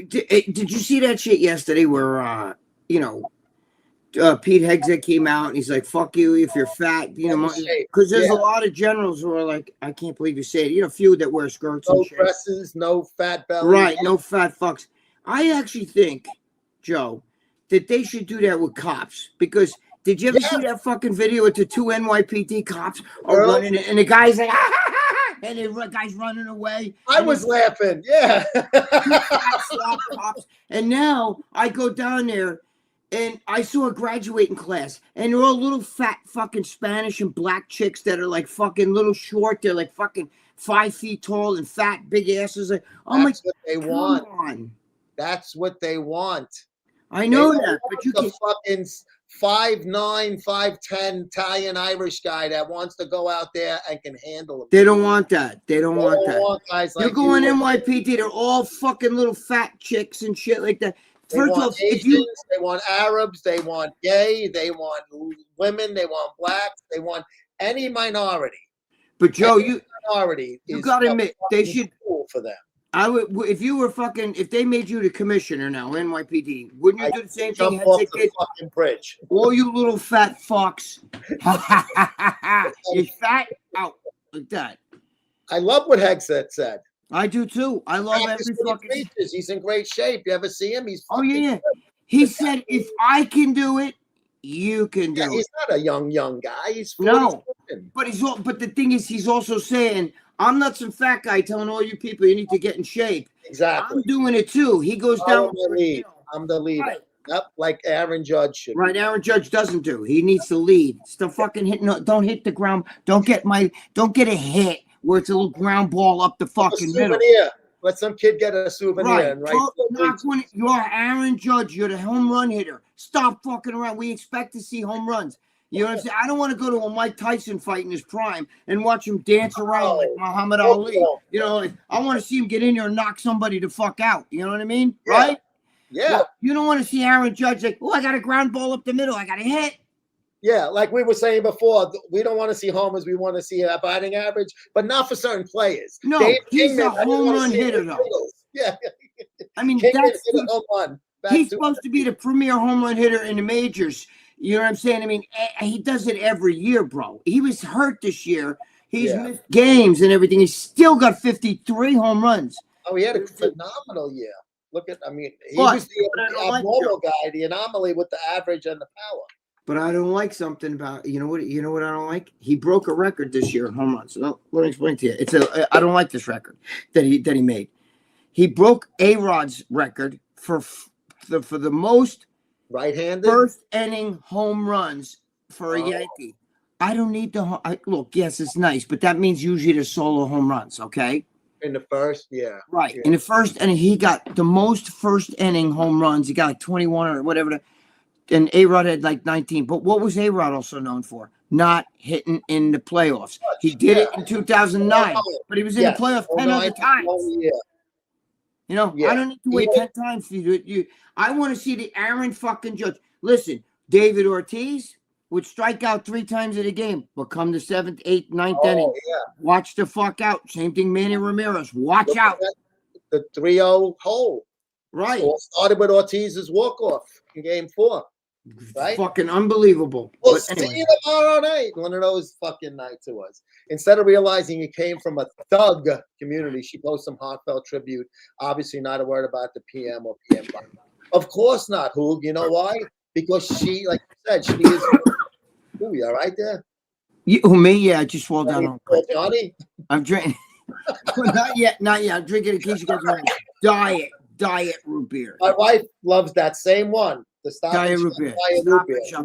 Did you see that shit yesterday where, Pete Hegseth came out and he's like, fuck you if you're fat, because there's a lot of generals who are like, I can't believe you say it. A few that wear skirts. No dresses, no fat belly. Right, no fat fucks. I actually think, Joe, that they should do that with cops because did you ever see that fucking video with the two NYPD cops are running and the guy's like, and the guy's running away? I was laughing, yeah. Cops. And now I go down there and I saw a graduating class and they're all little fat fucking Spanish and black chicks that are like fucking little short. They're like fucking 5 feet tall and fat, big asses. Like, That's what they want. That's what they want. I know that, but you can fucking 5'9", 5'10" Italian Irish guy that wants to go out there and can handle them. They don't want that. They don't want that. Guys you go on NYPD, they're all fucking little fat chicks and shit like that. First of all, Asians, they want Arabs, they want gay, they want women, they want blacks, they want any minority. But Joe, you got to admit they should cool for them. I would, if you were fucking, if they made you the commissioner now, NYPD, wouldn't you do the same thing? Jump off the fucking bridge. All you little fat fucks. You're fat out like that. I love what Hegseth said. I do too. I love every fucking. He's in great shape. You ever see him? He's. Oh yeah. He said, "If I can do it, you can do it." He's not a young guy. He's 40 no. But But the thing is, he's also saying, I'm not some fat guy telling all you people you need to get in shape. Exactly. I'm doing it too. He goes down. I'm the leader. Right. Yep, like Aaron Judge should. Right, Aaron Judge doesn't do. He needs to lead. Still fucking hit. No, don't hit the ground. Don't get a hit where it's a little ground ball up the fucking middle. Let some kid get a souvenir. Right. You're Aaron Judge. You're the home run hitter. Stop fucking around. We expect to see home runs. You know what I'm saying? I don't want to go to a Mike Tyson fight in his prime and watch him dance around like Muhammad Ali. You know, like, I want to see him get in there and knock somebody the fuck out. You know what I mean? Yeah. Right? Yeah. Well, you don't want to see Aaron Judge like, oh, I got a ground ball up the middle. I got a hit. Yeah, like we were saying before, we don't want to see homers. We want to see a batting average, but not for certain players. No, he's a home run hitter, though. Yeah. I mean, he's supposed to be the premier home run hitter in the majors. You know what I'm saying? I mean, he does it every year, bro. He was hurt this year. He's missed games and everything. He's still got 53 home runs. Oh, he had a phenomenal year. Look at, I mean, he was the abnormal guy, the anomaly with the average and the power. But I don't like something about, you know what I don't like? He broke a record this year in home runs. So let me explain to you. I don't like this record that he made. He broke A-Rod's record for the most right-handed first inning home runs for a Yankee. I don't need look, yes, it's nice, but that means usually the solo home runs, okay? In the first, yeah. Right. Yeah. In the first inning, he got the most first inning home runs. He got like 21 or whatever. And A-Rod had like 19. But what was A-Rod also known for? Not hitting in the playoffs. He did it in 2009, but he was in the playoffs 10 other times. You know, I don't need to wait 10 times for you to do it. I want to see the Aaron fucking Judge. Listen, David Ortiz would strike out 3 times in a game, but come the 7th, 8th, 9th inning, watch the fuck out. Same thing, Manny Ramirez. Watch out. The 3-0 hole. Right. So it started with Ortiz's walk-off in game 4. Right? Fucking unbelievable. We'll see you tomorrow night. One of those fucking nights it was. Instead of realizing you came from a thug community, she posted some heartfelt tribute. Obviously not a word about the PM or PM. Of course not, Hoog. You know why? Because she, like you said, she is. Ooh, you all right there? Me? Yeah, I just swallowed down. Johnny? I'm drinking. Not yet. I'm drinking in case you guys diet root beer. My wife loves that same one. The diet root beer.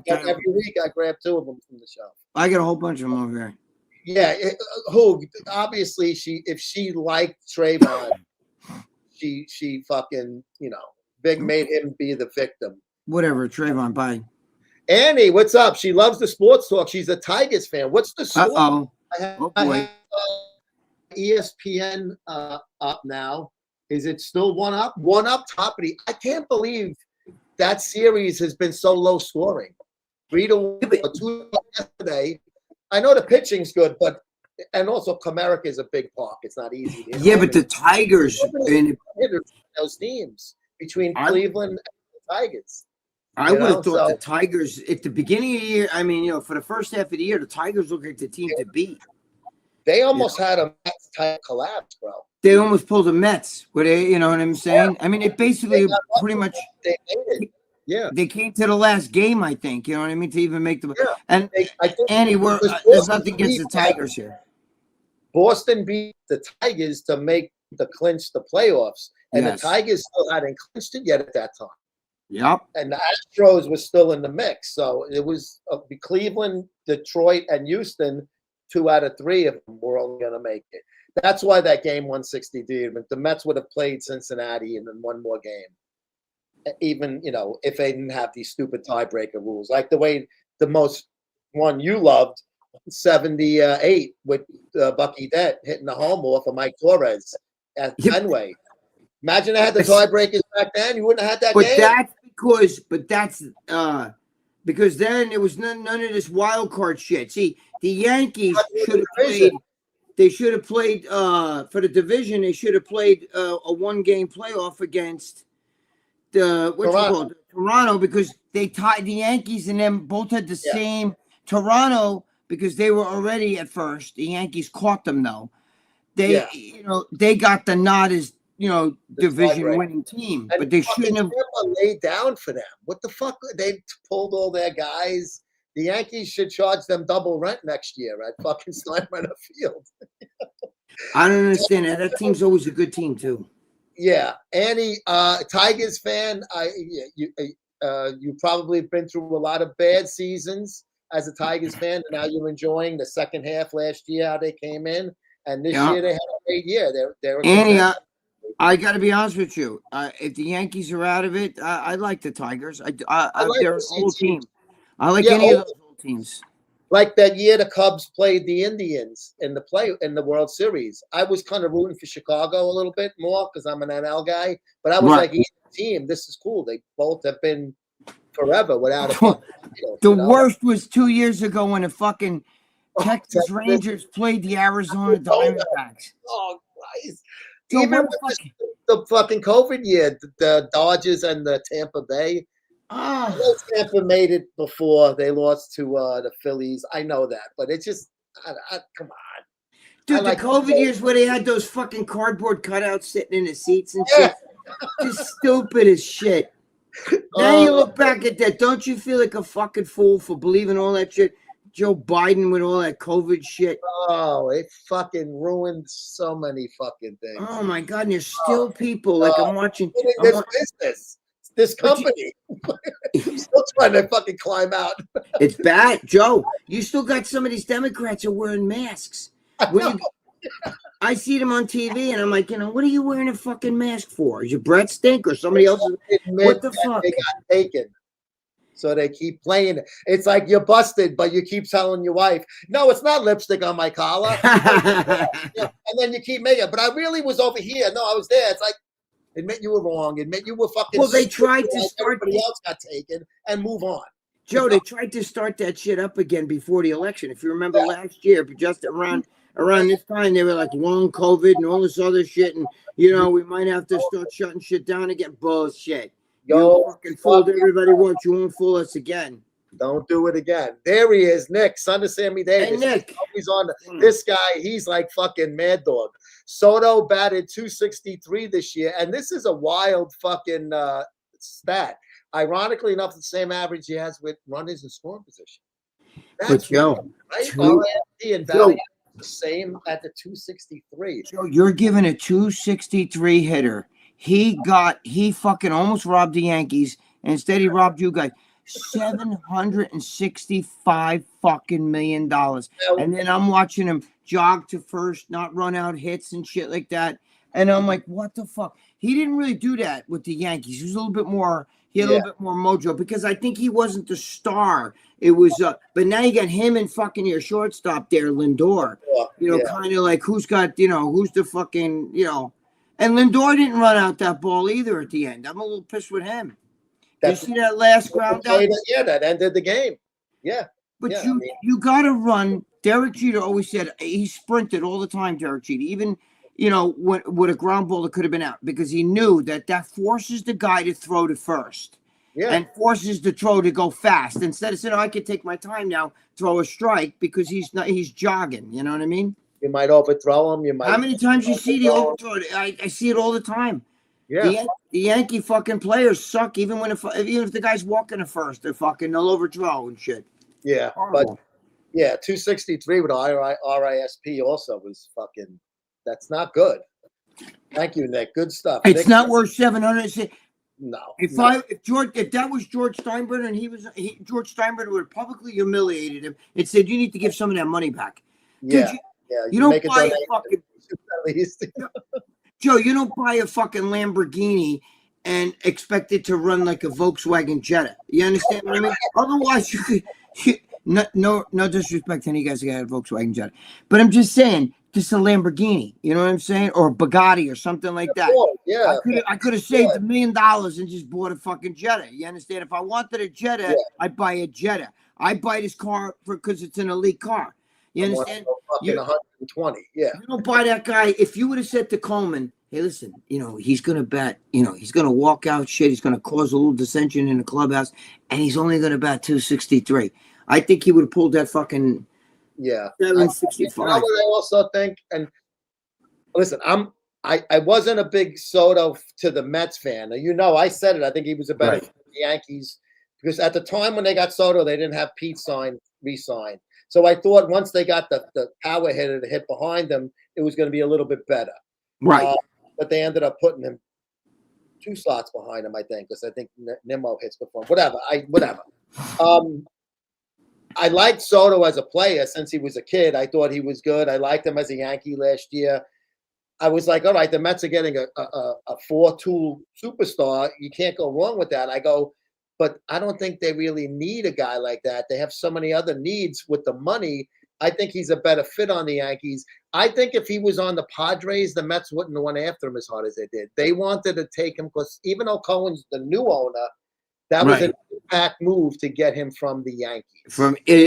Every week I grab 2 of them from the shelf. I got a whole bunch of them over here. Yeah, obviously if she liked Trayvon, she fucking, you know, Big made him be the victim. Whatever, Trayvon, bye. Annie, what's up? She loves the sports talk. She's a Tigers fan. What's the score? I have ESPN up now. Is it still 1-up? 1-up, top of the. I can't believe that series has been so low scoring. 3-2 yesterday. I know the pitching's good, but and also Comerica is a big park. It's not easy. Yeah, but the Tigers and those teams between Cleveland and the Tigers. I would have thought the Tigers at the beginning of the year. I mean, you know, for the first half of the year, the Tigers look like the team to beat. They almost had a Mets type collapse, bro. They almost pulled the Mets. Where they, you know what I'm saying? I mean, it basically pretty much. They came to the last game, I think. You know what I mean? To even make the and Andy, there's nothing against the Tigers here. Boston beat the Tigers to make the clinch the playoffs, and the Tigers still hadn't clinched it yet at that time. Yep. And the Astros was still in the mix, so it was Cleveland, Detroit, and Houston. 2 out of 3 of them were only going to make it. That's why that game 160 did. The Mets would have played Cincinnati and then one more game. Even, you know, if they didn't have these stupid tiebreaker rules, like the way the most one you loved, 78 with Bucky Dent hitting the home off of Mike Torres at Fenway. Imagine they had the tiebreakers back then. You wouldn't have had that game. Because then there was none of this wild card shit. See, the Yankees should have played. They should have played for the division. They should have played a 1-game playoff against Toronto, because they tied the Yankees and them both had the same. Toronto, because they were already at first. The Yankees caught them though. They got the nod as division winning team, but they shouldn't have laid down for them. What the fuck? They pulled all their guys. The Yankees should charge them double rent next year at fucking Steinbrenner Field. I don't understand that. That team's always a good team too. Yeah, Annie, Tigers fan. You probably been through a lot of bad seasons as a Tigers fan, and now you're enjoying the second half last year how they came in, and this year they had a great year. They're Annie. I got to be honest with you. If the Yankees are out of it, I like the Tigers. They're an old team. I like any of those old teams. Like that year the Cubs played the Indians in the World Series. I was kind of rooting for Chicago a little bit more because I'm an NL guy. But I was like, either team, this is cool. They both have been forever without a fucking title, The worst was 2 years ago when the fucking Texas Rangers played the Arizona Diamondbacks. Oh, Christ. So Even with the fucking COVID year, the Dodgers and the Tampa Bay. Tampa made it before they lost to the Phillies. I know that, but it's just, come on. Dude, the COVID years where they had those fucking cardboard cutouts sitting in the seats and shit. Just stupid as shit. Now you look back at that, don't you feel like a fucking fool for believing all that shit? Joe Biden with all that COVID shit. Oh, it fucking ruined so many fucking things. Oh my God, and there's still people like I'm watching this business, this company. Still trying to fucking climb out. It's bad, Joe. You still got some of these Democrats are wearing masks. I see them on TV, and I'm like, what are you wearing a fucking mask for? Is your breath stink or somebody else? What the fuck? They got taken. So they keep playing it. It's like you're busted, but you keep telling your wife, no, it's not lipstick on my collar. And then you keep making it. But I really was over here. No, I was there. It's like, admit you were wrong. Admit you were fucking. Well, they tried to start. Everybody else got taken and move on. Joe, they tried to start that shit up again before the election. If you remember last year, but just around this time, they were like long COVID and all this other shit. And, we might have to start shutting shit down again. Bullshit. You fucking fooled everybody once. You won't fool us again. Don't do it again. There he is, Nick, son of Sammy Davis. Hey, Nick. He's on this guy. He's like fucking Mad Dog. Soto batted 263 this year, and this is a wild fucking stat. Ironically enough, the same average he has with runners in scoring position. That's Joe, right? RFD and Valley the same at the 263. Joe, you're giving a 263 hitter. He fucking almost robbed the Yankees, and instead he robbed you guys. $765 fucking million. And then I'm watching him jog to first, not run out hits and shit like that. And I'm like, what the fuck? He didn't really do that with the Yankees. He was a little bit more, he had a little bit more mojo because I think he wasn't the star. It was, but now you got him and fucking your shortstop there, Lindor. Kind of like who's got, who's the fucking, and Lindor didn't run out that ball either at the end. I'm a little pissed with him. You see that last ground out? Yeah, that ended the game. Yeah. But you got to run. Derek Jeter always said he sprinted all the time, Derek Jeter. Even, with a ground ball that could have been out because he knew that forces the guy to throw to first. Yeah. And forces the throw to go fast. Instead of saying, I could take my time now, throw a strike because he's jogging. You know what I mean? You might overthrow him. How many times you see the overthrow? I see it all the time. Yeah. The Yankee fucking players suck even if the guy's walking to first, they'll overthrow and shit. Yeah. Horrible. But 263 with RISP also was fucking, that's not good. Thank you, Nick. Good stuff. It's not worth 700. No. If that was George Steinbrenner and George Steinbrenner would have publicly humiliated him and said, you need to give some of that money back. Yeah. You don't buy a fucking at least. Joe, you don't buy a fucking Lamborghini and expect it to run like a Volkswagen Jetta. You understand what I mean? Otherwise, no disrespect to any guys that got a Volkswagen Jetta, but I'm just saying, just a Lamborghini. You know what I'm saying? Or a Bugatti or something like that. Yeah. I could have saved $1 million and just bought a fucking Jetta. You understand? If I wanted a Jetta, I'd buy a Jetta. I buy this car because it's an elite car. You understand? Fucking 120. Yeah. You don't buy that guy. If you would have said to Coleman, hey, listen, he's going to bat, he's going to walk out shit. He's going to cause a little dissension in the clubhouse, and he's only going to bat 263. I think he would have pulled that fucking 765. You know what I also think? And listen, I wasn't a big Soto to the Mets fan. I said it. I think he was a better for the Yankees because at the time when they got Soto, they didn't have Pete re-sign. So I thought once they got the power hitter to hit behind them, it was going to be a little bit better. Right. But they ended up putting him 2 slots behind him, I think, because I think Nimmo hits before. Whatever. I liked Soto as a player since he was a kid. I thought he was good. I liked him as a Yankee last year. I was like, all right, the Mets are getting a 4-tool superstar. You can't go wrong with that. I go, but I don't think they really need a guy like that. They have so many other needs with the money. I think he's a better fit on the Yankees. I think if he was on the Padres, the Mets wouldn't have went after him as hard as they did. They wanted to take him because even though Cohen's the new owner, that was an impact move to get him from the Yankees.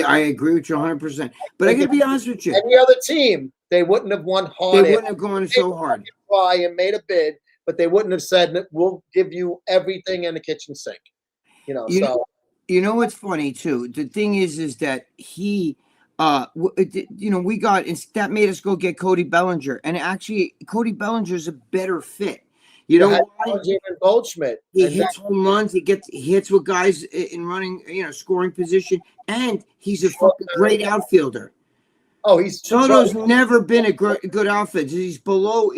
I agree with you 100%. But I got to be honest with you. Any other team, they wouldn't have won hard. They wouldn't have gone so hard. Try and made a bid, but they wouldn't have said, we'll give you everything in the kitchen sink. You know what's funny too? The thing is that he, we got, that made us go get Cody Bellinger. And actually, Cody Bellinger is a better fit. You know why? Goldschmidt. He hits home runs. He hits with guys in running, scoring position, and he's a fucking great outfielder. Oh, Soto's never been a good outfielder. He's below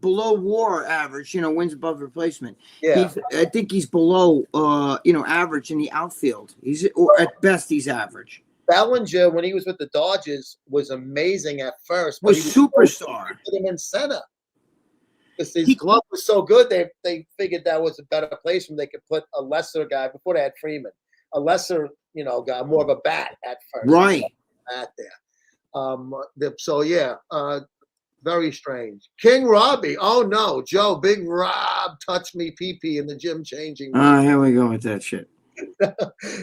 WAR average. Wins above replacement. Yeah, I think he's below average in the outfield. Or at best he's average. Bellinger, when he was with the Dodgers, was amazing at first. Was superstar. Put him in center. Because his glove was so good, they figured that was a better place when they could put a lesser guy before they had Freeman, a lesser guy, more of a bat at first, right? Bat there. Very strange. King Robbie, oh no, Joe, Big Rob touched me pee-pee in the gym changing. Here we go with that shit.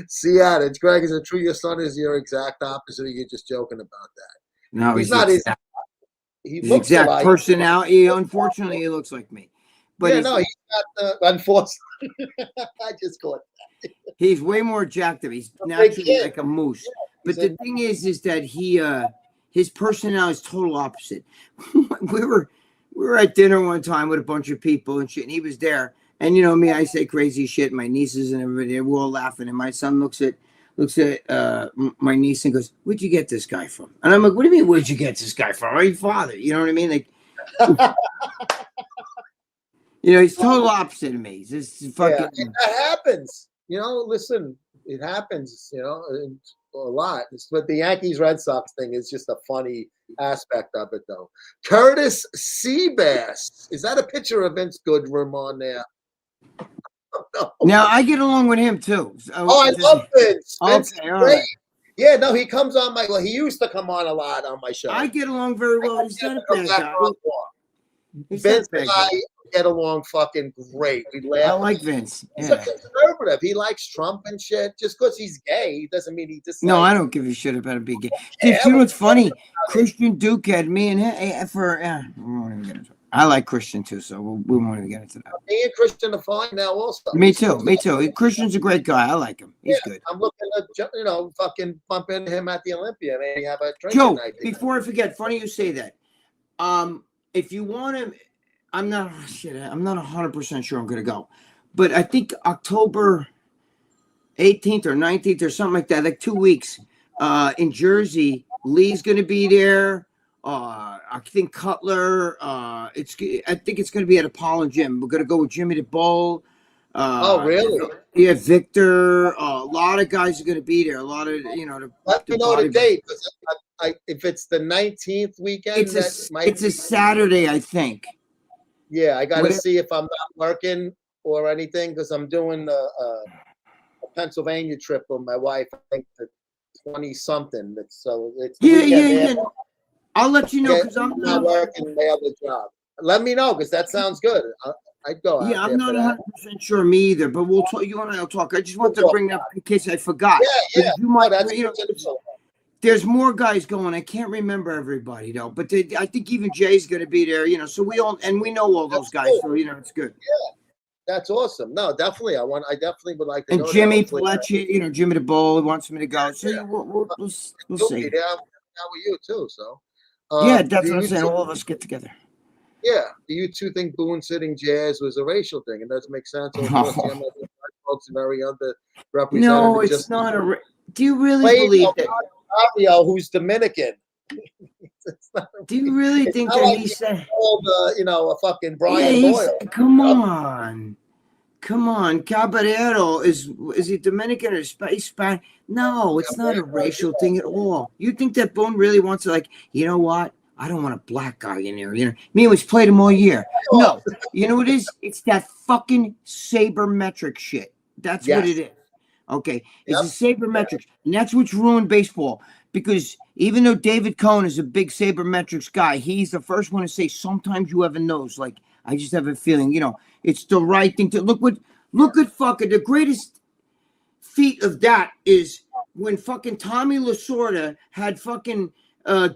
Seattle, Greg, is it true your son is your exact opposite, or you're just joking about that? No, he's not. His exact personality. Unfortunately, he looks like me. But he's not unfortunately. I just caught that. He's way more jacked up. He's naturally like a moose. Yeah, but the thing is that his personality is total opposite. we were at dinner one time with a bunch of people and shit, and he was there. And me, I say crazy shit. My nieces and everybody, we're all laughing. And my son looks at my niece and goes, "Where'd you get this guy from?" And I'm like, "What do you mean, where'd you get this guy from? Are you father?" You know what I mean? Like, he's total opposite of me. He's just fucking. Yeah, that happens. Listen, it happens. A lot. But the Yankees-Red Sox thing is just a funny aspect of it, though. Curtis Seabass, is that a picture of Vince Goodrum on there? No. Now I get along with him too. I love Vince. Vince okay, all right. Yeah, no, he comes on my. Well, he used to come on a lot on my show. I get along very well. He's not a bad guy. Vince and I get along fucking great. We laugh. I like Vince. He's a conservative. He likes Trump and shit. Just because he's gay doesn't mean he dislikes. No, I don't give a shit about him being gay. You know what's funny? Christian Duke had me and him for. We won't even get into it. I like Christian too, so we won't even get into that. Me and Christian are fine now, also. Me too. Christian's a great guy. I like him. He's good. I'm looking to, fucking bump into him at the Olympia. Maybe have a drink. Joe, before I forget, funny you say that. If you want him, I'm not 100% sure I'm going to go, but I think October 18th or 19th or something like that, like 2 weeks, in Jersey. Lee's going to be there. I think Cutler. I think it's going to be at Apollo Gym. We're going to go with Jimmy DeBoll. Oh, really? Yeah, Victor. A lot of guys are going to be there. A lot of Let me know the date. If it's the 19th weekend, it's a Saturday, I think. Yeah, I got to see if I'm not working or anything because I'm doing a Pennsylvania trip with my wife. I think the 20-something. So it's yeah. I'll let you know because I'm not working my other job. Let me know because that sounds good. I'd go. Yeah, I'm not 100% sure me either, but we'll talk. You and I'll talk. I just want to bring that up in case I forgot. Yeah. You might. There's more guys going. I can't remember everybody though, but I think even Jay's going to be there. So we know all those guys. So it's good. Yeah, that's awesome. No, definitely. I definitely would like to. And Jimmy Paletti, Jimmy DeBoll wants me to go. So we'll see. Now with you too. So. Yeah, that's what I'm saying. All of us get together. Yeah. Do you two think Boone sitting Jazz was a racial thing? It doesn't make sense. Folks are very underrepresented. No, it's not a. Do you really believe that? Mario, who's Dominican. Do you really think that he said? A fucking Brian Boyle. Come on. Caballero is he Dominican or Spanish? No, it's not a racial thing at all. You think that Boone really wants to you know what? I don't want a black guy in there. Me, we've played him all year. No, you know what it is? It's that fucking sabermetric shit. That's what it is. Okay, it's a sabermetrics, and that's what's ruined baseball. Because even though David Cohn is a big sabermetrics guy, he's the first one to say sometimes you have a nose. Like, I just have a feeling, you know, it's the right thing to look at fucking the greatest feat of that is when fucking Tommy Lasorda had fucking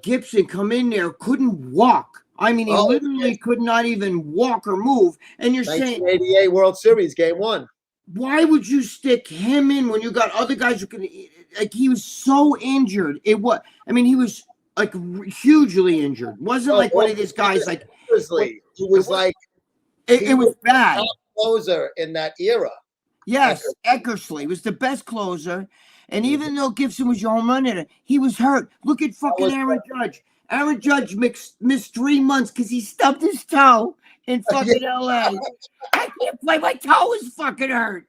Gibson come in there, couldn't walk. I mean, he literally could not even walk or move. And you're saying 1988 World Series, Game 1. Why would you stick him in when you got other guys who could? Like, he was so injured. He was like hugely injured. Wasn't like one of these guys like. It was like it was bad. Top closer in that era. Yes, Eckersley was the best closer, and even though Gibson was your home run hitter, he was hurt. Look at fucking Aaron Judge. Aaron Judge missed 3 months because he stubbed his toe in fucking LA. I can't play. My toe is fucking hurt.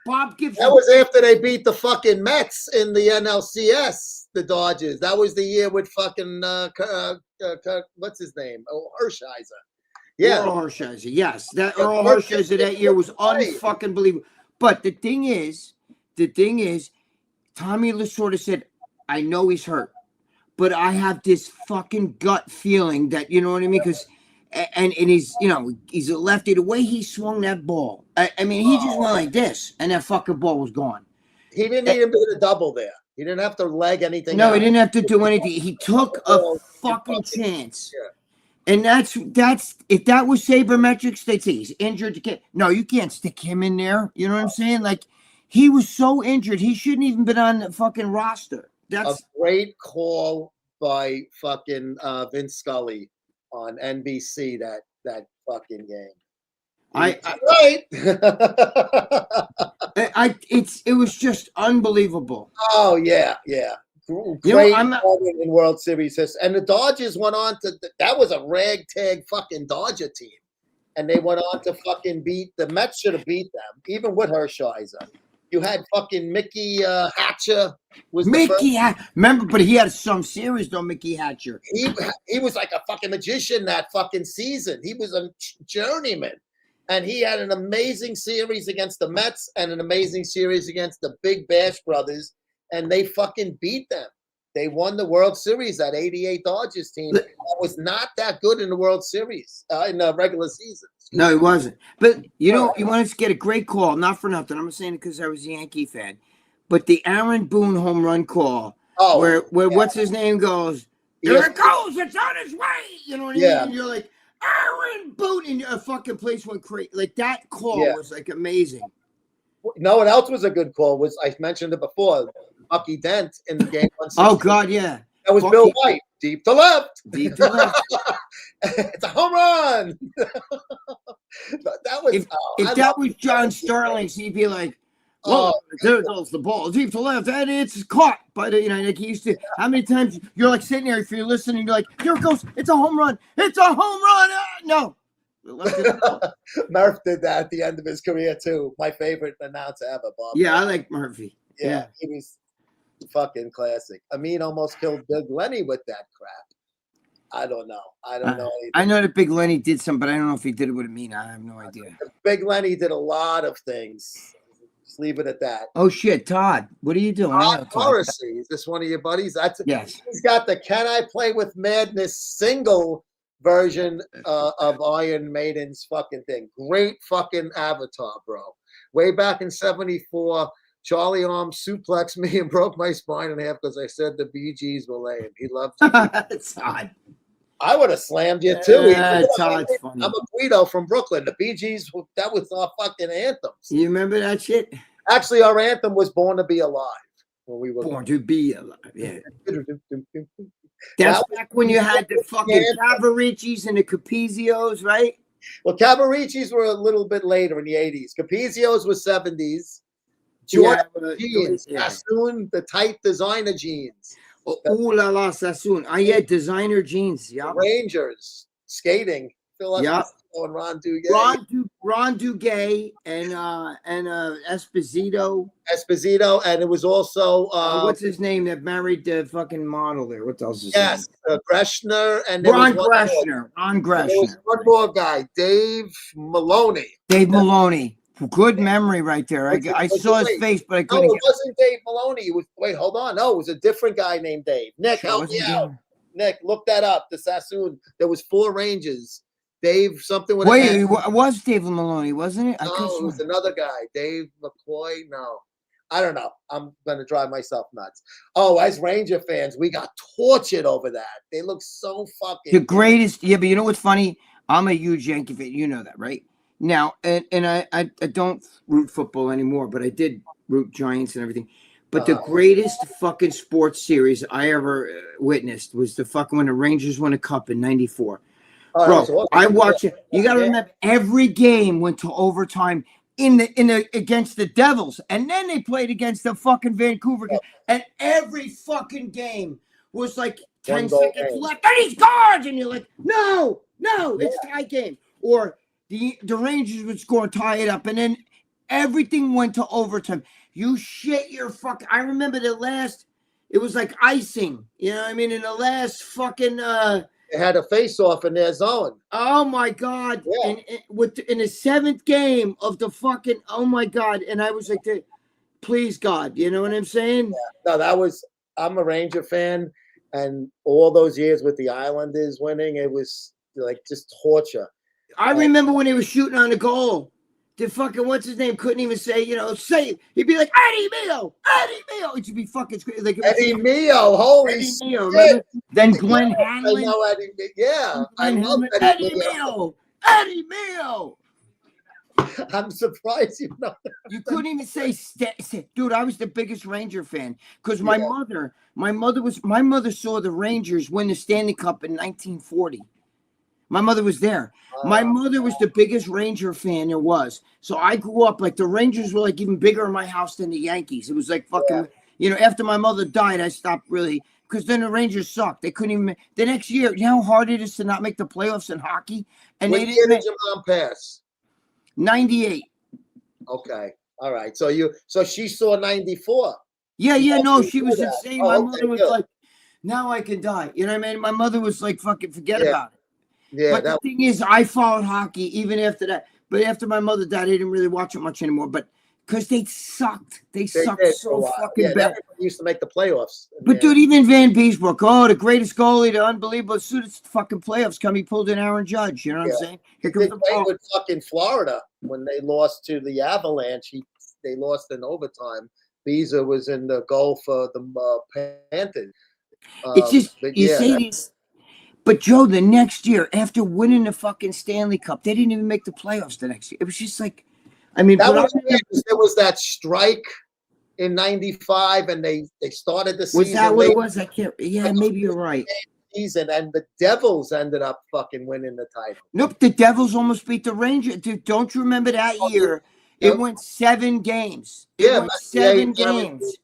Bob Gibson. That was after they beat the fucking Mets in the NLCS, the Dodgers. That was the year with fucking what's his name? Oh, Hershiser. Yeah. Earl Hershiser. Yes. That Earl Hershiser that year was unfucking believable. But the thing is, Tommy Lasorda said, I know he's hurt, but I have this fucking gut feeling that, you know what I mean? Because and he's, you know, he's a lefty. The way he swung that ball, I mean, he just went like this, and that fucking ball was gone. He didn't need him to hit a double there. He didn't have to leg anything. No, he didn't have to do anything. He took a fucking chance. Yeah. And that's if that was sabermetrics, they'd say he's injured. No, you can't stick him in there. You know what I'm saying? Like, he was so injured, he shouldn't even been on the fucking roster. That's a great call by fucking Vince Scully on NBC that fucking game. It was just unbelievable. Oh yeah. Great moment in World Series history. And the Dodgers went on to that was a ragtag fucking Dodger team. And they went on to fucking beat the Mets should have beat them, even with Hershiser. You had fucking Mickey Hatcher was remember, but he had some series though. Mickey Hatcher. He was like a fucking magician that fucking season. He was a journeyman, and he had an amazing series against the Mets and an amazing series against the Big Bash Brothers, and they fucking beat them. They won the World Series. That '88 Dodgers team that was not that good in the World Series in the regular season. No, it wasn't. But, you know, you wanted to get a great call. Not for nothing. I'm saying it because I was a Yankee fan. But the Aaron Boone home run call, where what's his name goes, there it goes, it's on its way. You know what I mean? And you're like, Aaron Boone, and a fucking place went crazy. Like, that call was, like, amazing. No one else was a good call. I mentioned it before. Bucky Dent in the game 160. Oh, God, yeah. That was Bill White. Deep to left. Deep to left. It's a home run. That was if that was John Starling, he'd be like, there goes the ball deep to left, and it's caught. But you know, like he used to. How many times you're like sitting there, if you're listening, you're like, here it goes, it's a home run, it's a home run. No. Murph did that at the end of his career too. My favorite announcer ever, Bob. Yeah, I like Murphy. Yeah, he was fucking classic. Amin almost killed Big Lenny with that crap. I don't know. I don't know. I know that Big Lenny did some, but I don't know if he did it with Amin. I have no idea. Big Lenny did a lot of things. Just leave it at that. Oh shit, Todd, what are you doing? Todd Morrissey, is this one of your buddies? Yes. He's got the "Can I Play with Madness" single version of Iron Maiden's fucking thing. Great fucking Avatar, bro. Way back in '74. Charlie Arm suplexed me and broke my spine in half because I said the Bee Gees were lame. He loved it. Todd. I would have slammed you too. Todd's funny. I'm a Guido from Brooklyn. The Bee Gees, that was our fucking anthems. You remember that shit? Actually, our anthem was "Born to Be Alive." When we were Born to Be Alive. Yeah. That's back when you had the fucking Cavaricis and the Capizios, right? Well, Cavaricis were a little bit later in the '80s. Capizios was '70s. Jordan jeans, Sassoon, the tight designer jeans. Ooh la la, Sassoon. Designer jeans. Yeah. Rangers skating. Yeah. And Ron Duguay. Ron Duguay and Esposito. Esposito, and it was also what's his name that married the fucking model there? What else is his name? Greshner and Ron Greshner. Ron Greshner. There was one more guy, Dave Maloney. Dave Maloney. Good memory right there. I saw his face, but I couldn't. No, it wasn't Dave Maloney. It was, wait, hold on. No, it was a different guy named Dave. Nick, help me out. Nick, look that up. The Sassoon. There was 4 Rangers. Dave something with. Wait, it was Dave Maloney, wasn't it? No, it was another guy. Dave McCoy. No, I don't know. I'm gonna drive myself nuts. Oh, as Ranger fans, we got tortured over that. They look so fucking the greatest. Yeah, but you know what's funny? I'm a huge Yankee fan. You know that, right? Now, and I don't root football anymore, but I did root Giants and everything. But the greatest fucking sports series I ever witnessed was the fucking when the Rangers won a cup in '94. Bro, awesome. I watch it. You got to remember, every game went to overtime in the against the Devils, and then they played against the fucking Vancouver, and every fucking game was like 10 seconds left, and he's guards, and you're like, no, it's tie game, or the Rangers would score, tie it up, and then everything went to overtime. You shit your fuck. I remember it was like icing. You know what I mean? In the last fucking. They had a face-off in their zone. Oh my God! Yeah. In the 7th game of the fucking, oh my God! And I was like, please God, you know what I'm saying? Yeah. No, I'm a Ranger fan, and all those years with the Islanders winning, it was like just torture. I remember when he was shooting on the goal. The fucking what's his name couldn't even say, say it. He'd be like Eddie Mio. It should be fucking like Eddie Mio, holy Eddie Mio, shit. Then Glenn Hanlon. I know Eddie. Yeah, I love Eddie Mio. Eddie Mio. I'm surprised you know. You couldn't even say, dude. I was the biggest Ranger fan because my mother saw the Rangers win the Stanley Cup in 1940. My mother was there. My mother was the biggest Ranger fan there was. So I grew up like the Rangers were like even bigger in my house than the Yankees. It was like fucking, after my mother died, I stopped really because then the Rangers sucked. They couldn't even. The next year, you know how hard it is to not make the playoffs in hockey? And when year did your mom pass? 98. Okay. All right. So she saw 94. Yeah. No, she was insane. My mother was like, now I can die. You know what I mean? My mother was like, fucking forget about it. Yeah, but the thing is, I followed hockey even after that. But after my mother died, I didn't really watch it much anymore. But because they sucked. They sucked so fucking bad. Used to make the playoffs. But dude, even Van Beesbrook, the greatest goalie, the unbelievable. As soon as fucking playoffs come, he pulled in Aaron Judge. You know what I'm saying? Here comes the ball. With fucking Florida when they lost to the Avalanche. They lost in overtime. Beezer was in the goal for the Panthers. It's just say this. But Joe, the next year, after winning the fucking Stanley Cup, they didn't even make the playoffs the next year. It was just like, I mean, there was that strike in '95, and they started the season. Was that what it was? I can't. Yeah, maybe you're right. Season, and the Devils ended up fucking winning the title. Nope, the Devils almost beat the Rangers. Dude, don't you remember that year? It went 7 games. It went 7 games.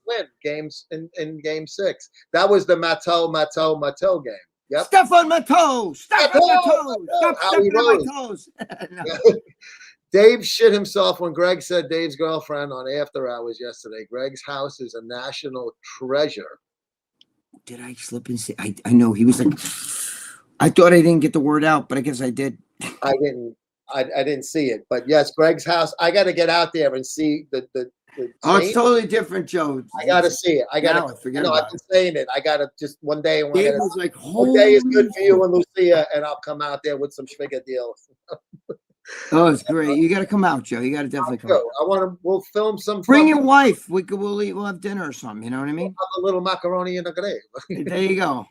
Games in Game 6. That was the Mattel game. Yep. Step on my toes. Step on my toes. Stop stepping on my toes. Dave shit himself when Greg said Dave's girlfriend on After Hours yesterday. Greg's house is a national treasure. Did I slip and say? I know he was like. I thought I didn't get the word out, but I guess I did. I didn't see it, but yes, Greg's house. I got to get out there and see the oh, it's totally different, Joe. I got to see it. I've been saying it. I got to just one day. Dave was like, one day is good for you and Lucia, and I'll come out there with some schmigga deals. Oh, it's great. You got to come out, Joe. You got to definitely come out. We'll film some. Bring your wife. We'll have dinner or something. You know what I mean? We'll have a little macaroni in a grave. There you go.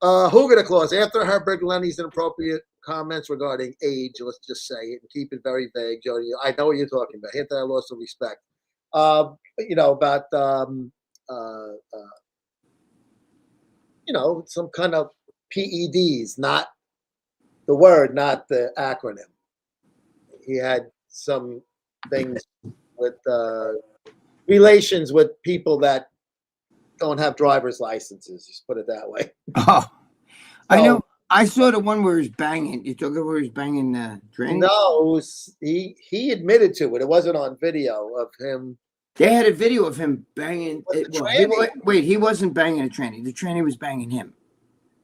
Hugo Claus, after Herbert Lenny's inappropriate comments regarding age, let's just say it and keep it very vague, Jody. I know what you're talking about. Hint that I lost some respect. About some kind of PEDs, not the word, not the acronym. He had some things with relations with people that don't have driver's licenses. Just put it that way. Oh, I know. I saw the one where he's banging. You took it where he's banging Drink? No, he admitted to it. It wasn't on video of him. They had a video of him banging. He wasn't banging a tranny. The tranny was banging him.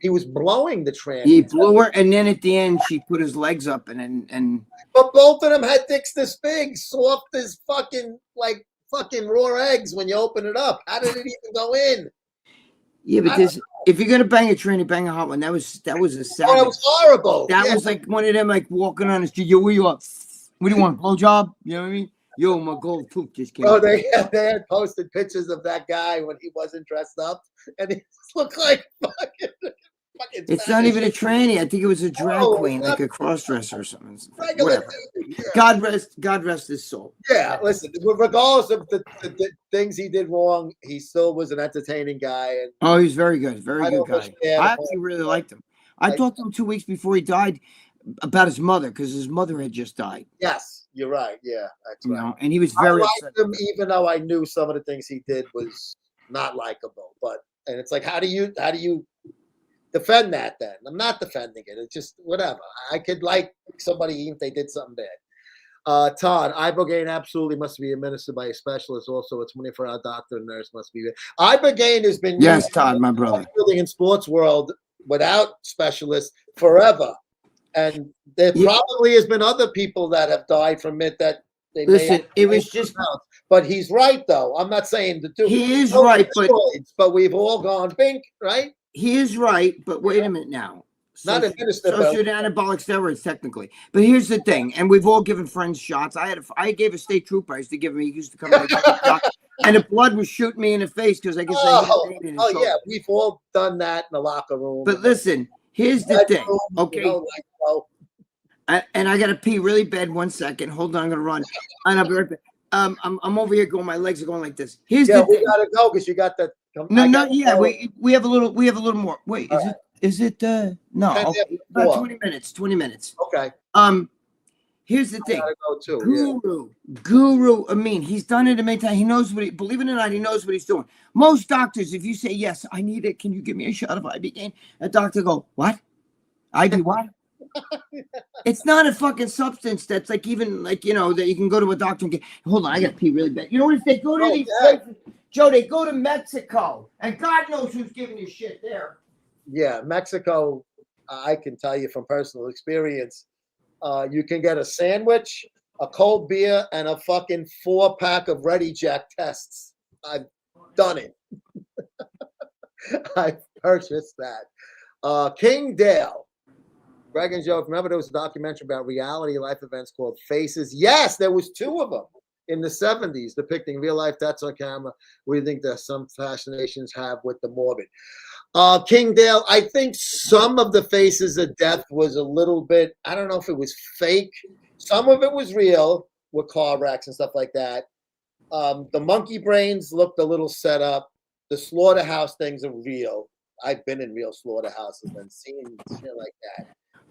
he was blowing the tranny. He blew her, and then at the end, she put his legs up, and. But both of them had dicks this big, soft as fucking raw eggs when you open it up. How did it even go in? Yeah, but if you're gonna bang a tranny, bang a hot one. That was a savage. Oh, it was horrible. That was like one of them, like walking on the street. Yo, where you up? What do you want? Blowjob? You know what I mean? Yo, my gold poop just came. Oh, they had posted pictures of that guy when he wasn't dressed up, and he looked like fucking. It's not even a tranny. I think it was a drag queen, like a cross-dresser or something. Whatever. God rest his soul. Yeah, listen. Regardless of the things he did wrong, he still was an entertaining guy. And he's very good, very good guy. I actually really liked him. I talked to him 2 weeks before he died about his mother because his mother had just died. Yes, you're right. Yeah, that's right. And he was very. I liked him, even though I knew some of the things he did was not likable. And it's like, how do you defend that then? I'm not defending it. It's just whatever. I could like somebody even if they did something bad. Todd, ibogaine absolutely must be administered by a specialist. Also, a 24-hour doctor and nurse must be there. Ibogaine has been used Todd, my brother, in sports world without specialists forever, and there probably has been other people that have died from it that they it was just. But he's right though. I'm not saying to do. He is right, but we've all gone pink, right? He is right, but wait a minute now. Not administered. Anabolic steroids, technically. But here's the thing, and we've all given friends shots. I gave a state trooper. I used to give him. He used to come and the blood was shooting me in the face because I guess yeah, we've all done that in the locker room. But listen, here's the thing. Okay. And I gotta pee really bad. 1 second. Hold on, I'm gonna run. And I'll be right back. I'm over here going. My legs are going like this. Here's the thing. We gotta go because you got the. We have a little more. Wait, is it no? Okay. About 20 minutes. 20 minutes. Okay. Here's the thing. Go too, Guru Amin. He's done it a many times. He knows believe it or not, he knows what he's doing. Most doctors, if you say yes, I need it. Can you give me a shot of ibogaine? A doctor go, what? IB what? It's not a fucking substance that's like even like that you can go to a doctor and get. Hold on, I gotta pee really bad. You know what? If they go to these places, Joe, they go to Mexico, and God knows who's giving you shit there. Yeah, Mexico. I can tell you from personal experience. You can get a sandwich, a cold beer, and a fucking 4-pack of Ready Jack tests. I've done it. I purchased that. King Dale. Greg and Joe, remember there was a documentary about reality life events called Faces? Yes, there was 2 of them in the 70s depicting real life deaths on camera. We think that some fascinations have with the morbid. King Dale, I think some of the faces of death was a little bit, I don't know if it was fake. Some of it was real with car wrecks and stuff like that. The monkey brains looked a little set up. The slaughterhouse things are real. I've been in real slaughterhouses and seen shit like that.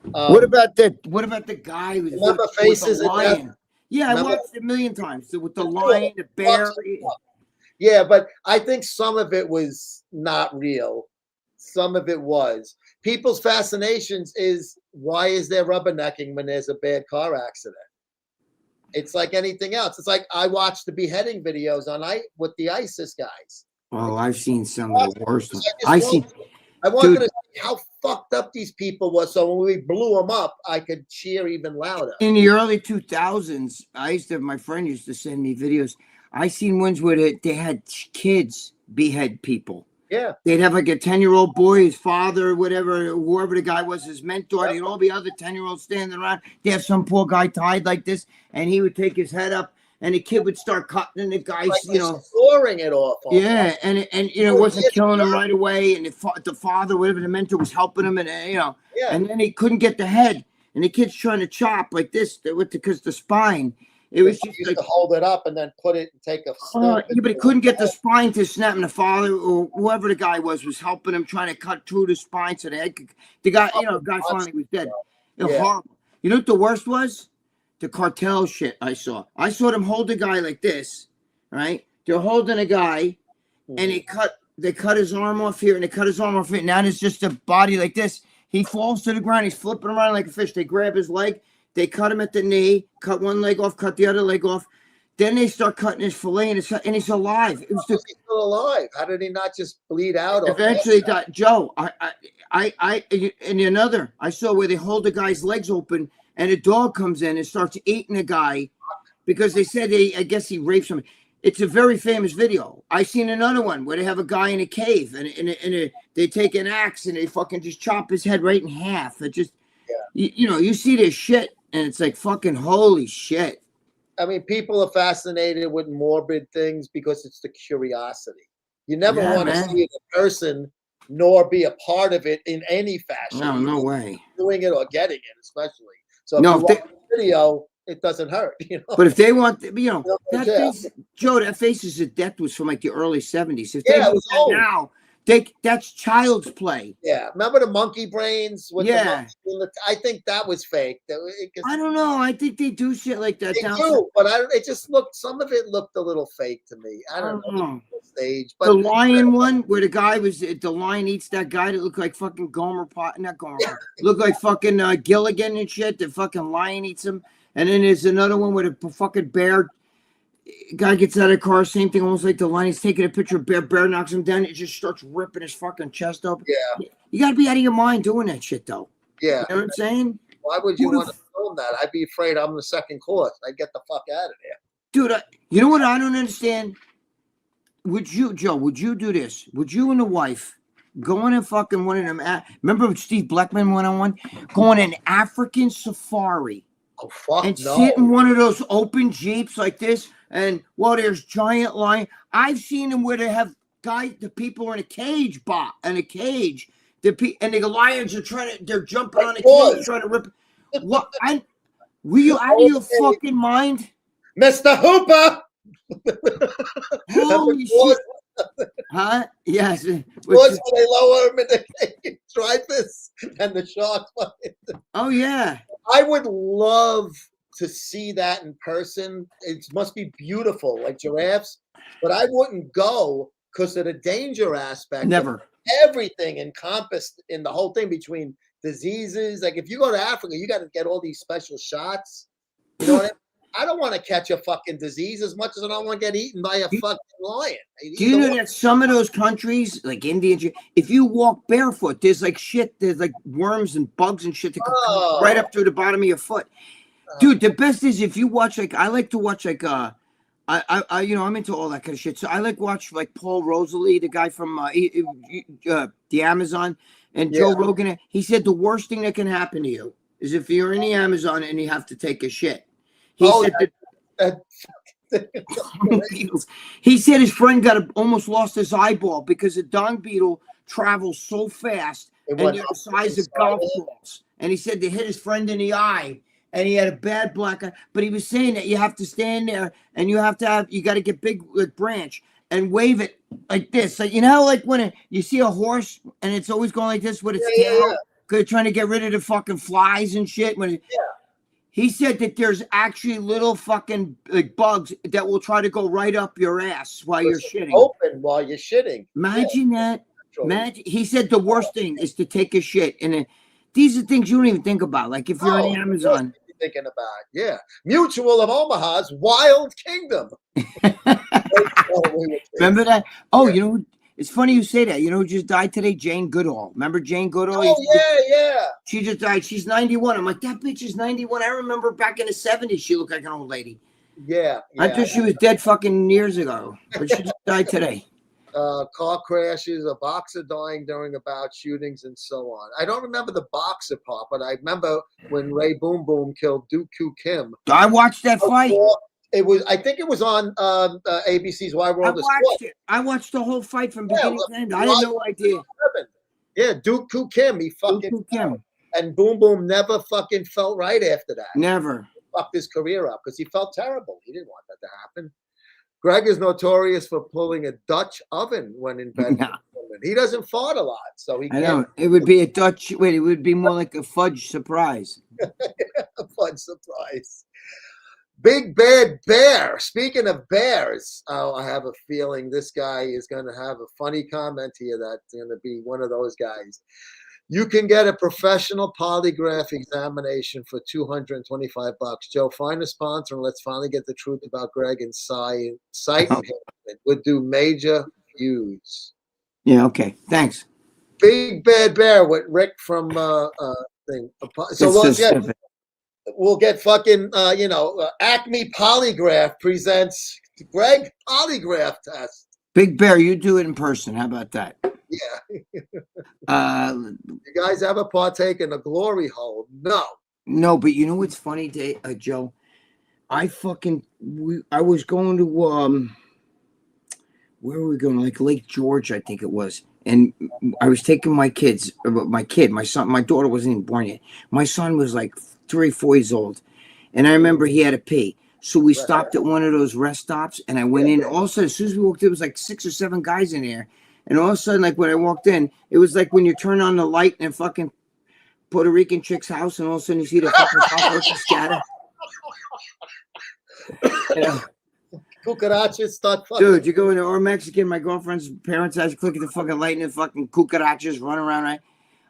What about the guy who remember Faces of Death? Yeah, I watched it a million times. With the lion, the bear. Yeah, but I think some of it was not real. Some of it was. People's fascinations is why is there rubbernecking when there's a bad car accident? It's like anything else. It's like I watched the beheading videos with the ISIS guys. Oh, I've seen some of the worst ones. I wanted to see how fucked up these people were, so when we blew them up, I could cheer even louder. In the early 2000s, my friend used to send me videos. I seen ones where they had kids behead people. Yeah. They'd have like a 10-year-old boy, his father, whatever, whoever the guy was, his mentor. They'd all be other 10-year-olds standing around. They have some poor guy tied like this, and he would take his head up, and the kid would start cutting the guy's, sawing it off. Yeah, and it wasn't killing him right away, and the father, whatever the mentor, was helping him, and and then he couldn't get the head, and the kid's trying to chop like this because the spine. It was just used to hold it up and then put it and take a snip. Yeah, but he couldn't get the spine to snap, and the father or whoever the guy was helping him, trying to cut through the spine so the guy finally was dead. It was horrible. You know what the worst was? The cartel shit I saw. I saw them hold a guy like this, right? They're holding a guy, and they cut his arm off here, and they cut his arm off here. Now it's just a body like this. He falls to the ground. He's flipping around like a fish. They grab his leg. They cut him at the knee, cut one leg off, cut the other leg off. Then they start cutting his fillet, and he's alive. It was How is he still alive? How did he not just bleed out? Eventually, Joe, and another, I saw where they hold the guy's legs open, and a dog comes in and starts eating the guy because they said I guess he raped somebody. It's a very famous video. I seen another one where they have a guy in a cave, and they take an axe and they fucking just chop his head right in half. It just, you see this shit, and it's like fucking holy shit. I mean, people are fascinated with morbid things because it's the curiosity. You never want to see it in person, nor be a part of it in any fashion. No way. Doing it or getting it, especially. So if you watch the video, it doesn't hurt. But if they want, that face, Joe, that Faces of Death was from like the early 70s. If they do that now, that's child's play. Yeah, remember the monkey brains? With I think that was fake. I don't know. I think they do shit like that. They do, but it just looked. Some of it looked a little fake to me. I don't know. Stage, but the lion one, where the guy the lion eats that guy that looked like fucking Gomer Pot, not Gomer Pot, looked like fucking Gilligan and shit. The fucking lion eats him, and then there's another one where the fucking bear. Guy gets out of the car, same thing, almost like the line. He's taking a picture of bear knocks him down. It just starts ripping his fucking chest up. Yeah. You got to be out of your mind doing that shit, though. Yeah. You know what I'm saying? Why would you want to film that? I'd be afraid I'm the second course. I'd get the fuck out of there. Dude, you know what I don't understand? Would you, Joe, would you do this? Would you and the wife go on a fucking one of them? Remember when Steve Blackman went on one? Go on an African safari. Oh, fuck and no. sit in one of those open Jeeps like this. And there's giant lion. I've seen them where they have the people are in a cage, and the lions are they're jumping on a cage, trying to rip. What? Were you out of your fucking mind, Mr. Hooper? Holy shit! Huh? Yes. Was they lower him in the cage, Dreyfus, and the sharks? Oh yeah. I would love to see that in person. It must be beautiful, like giraffes, but I wouldn't go because of the danger aspect. Never. Everything encompassed in the whole thing between diseases. Like if you go to Africa, you got to get all these special shots. You know what I mean? I don't want to catch a fucking disease as much as I don't want to get eaten by a fucking lion. Do you know that some of those countries, like India, if you walk barefoot, there's like shit, there's like worms and bugs and shit that come right up through the bottom of your foot. Dude, the best is if you watch I like to watch I'm into all that kind of shit. So I like watch like Paul Rosalie, the guy from the Amazon, and Joe Rogan. He said the worst thing that can happen to you is if you're in the Amazon and you have to take a shit. He he said his friend almost lost his eyeball because a dung beetle travels so fast and they're the size of golf balls. And he said they hit his friend in the eye. And he had a bad black eye, but he was saying that you have to stand there and you got to get big branch and wave it like this. Like, like when you see a horse and it's always going like this with its tail, because trying to get rid of the fucking flies and shit. He said that there's actually little fucking bugs that will try to go right up your ass while you're shitting. Open while you're shitting. Imagine that. He said the worst thing is to take a shit. And these are things you don't even think about. Like if you're in the Amazon. Thinking about Mutual of Omaha's Wild Kingdom. Remember that? It's funny you say that. You know who just died today? Jane Goodall. Remember Jane Goodall? Oh yeah. She just died. She's 91. I'm like, that bitch is 91. I remember back in the 70s she looked like an old lady. Yeah. I thought she was dead fucking years ago, but she just died today. Car crashes, a boxer dying during a bout, shootings, and so on. I don't remember the boxer part, but I remember when Ray Boom Boom killed Duk Koo Kim. I watched that fight. I think it was on ABC's Wide World of Sport. I watched the whole fight from beginning to end. I had no idea. Yeah, Duk Koo Kim. He fucking and Boom Boom never fucking felt right after that. Never. He fucked his career up because he felt terrible. He didn't want that to happen. Gregg is notorious for pulling a Dutch oven when inventing. No. He doesn't fart a lot, so he can't. I know. It would be a Dutch. Wait, it would be more like a fudge surprise. A fudge surprise. Big Bad Bear. Speaking of bears, I have a feeling this guy is going to have a funny comment here that's going to be one of those guys. You can get a professional polygraph examination for $225. Joe, find a sponsor and let's finally get the truth about Gregg and sight enhancement. Would do major views. Yeah, okay. Thanks. Big Bad Bear with Rick from thing. So we'll get fucking Acme Polygraph presents Gregg Polygraph Test. Big Bear, you do it in person. How about that? Yeah. You guys ever partake in a glory hole? No. No, but you know what's funny, Joe? I was going to where were we going? Like Lake George, I think it was. And I was taking my son, my daughter wasn't even born yet. My son was like 3 or 4 years old. And I remember he had to pee. So we stopped at one of those rest stops and I went in. All of a sudden, as soon as we walked in, it was like 6 or 7 guys in there. And all of a sudden, like when I walked in, it was like when you turn on the light in a fucking Puerto Rican chick's house and all of a sudden you see the fucking cockroaches scatter. Yeah. Cucarachas start fucking. Dude, you go into or Mexican, my girlfriend's parents' house, you click at the fucking light and the fucking cucarachas run around,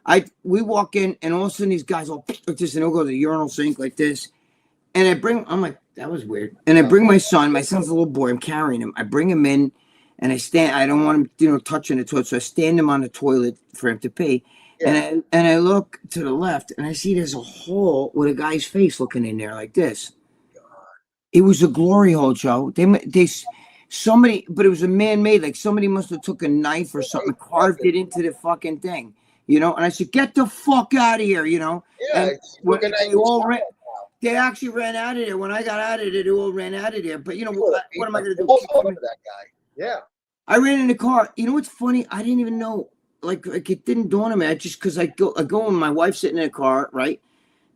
right? We walk in and all of a sudden these guys all like this and they'll go to the urinal sink like this. And I'm like, that was weird. And I bring my son's a little boy, I'm carrying him. I bring him in and I don't want him, touching the toilet. So I stand him on the toilet for him to pee. Yeah. And I look to the left and I see there's a hole with a guy's face looking in there like this. It was a glory hole, Joe. Somebody, but it was a man-made. Like somebody must have took a knife or something, carved it into the fucking thing, And I said, "Get the fuck out of here," Yeah. And they actually ran out of there. When I got out of there, they all ran out of there. But what am I going to do? That guy. Yeah. I ran in the car. You know what's funny? I didn't even know. Like it didn't dawn on me. Because I go and my wife's sitting in the car, right?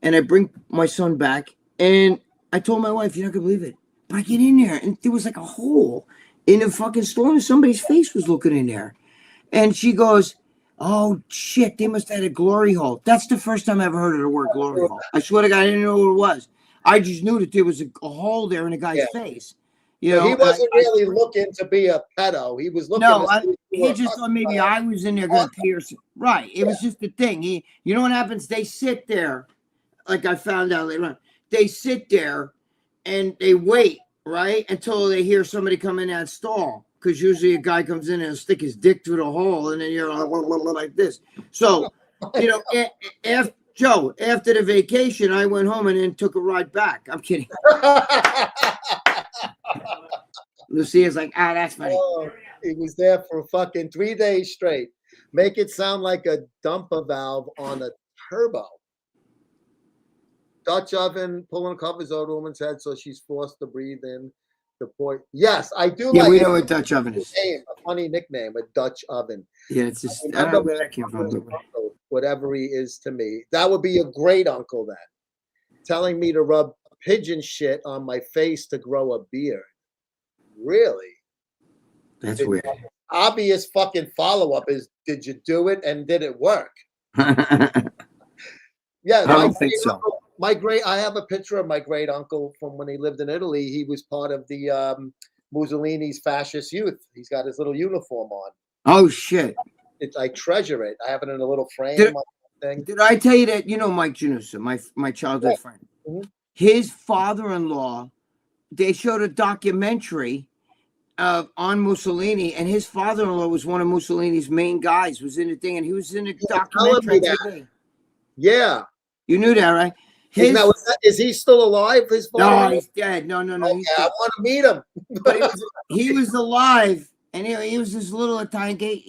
And I bring my son back and I told my wife, you're not gonna believe it. But I get in there and there was like a hole in the fucking store and somebody's face was looking in there. And she goes, oh shit, they must have had a glory hole. That's the first time I ever heard of the word glory hole. I swear to God, I didn't know what it was. I just knew that there was a hole there in the guy's face. He wasn't really looking to be a pedo. He was looking. No, he just thought maybe I was in there going to pierce him. Right. It was just the thing. You know what happens? They sit there, like I found out later on. They sit there and they wait, right, until they hear somebody come in that stall. Because usually a guy comes in and stick his dick through the hole, and then you're like this. So, after the vacation, I went home and then took a ride back. I'm kidding. Lucia's like, that's funny. Oh, he was there for fucking 3 days straight. Make it sound like a dumper valve on a turbo. Dutch oven pulling covers over the woman's head so she's forced to breathe in the point. Yes, I do. Yeah, we know what Dutch oven is. A funny nickname, a Dutch oven. Yeah, it's just I don't know where that came from. Whatever he is to me, that would be a great uncle. Then telling me to rub pigeon shit on my face to grow a beard. Really? That's weird. Obvious fucking follow up is, did you do it and did it work? Yeah, I don't think so. I have a picture of my great uncle from when he lived in Italy. He was part of the Mussolini's fascist youth. He's got his little uniform on. Oh shit! I treasure it. I have it in a little frame. Did I tell you that Mike Janusa, my childhood friend? Mm-hmm. His father-in-law, they showed a documentary on Mussolini, and his father-in-law was one of Mussolini's main guys. Was in the thing, and he was in the documentary. Yeah, you knew that, right? Is he still alive? His father? No, he's dead. No. Okay, I want to meet him. But he was alive, and he was this little Italian guy.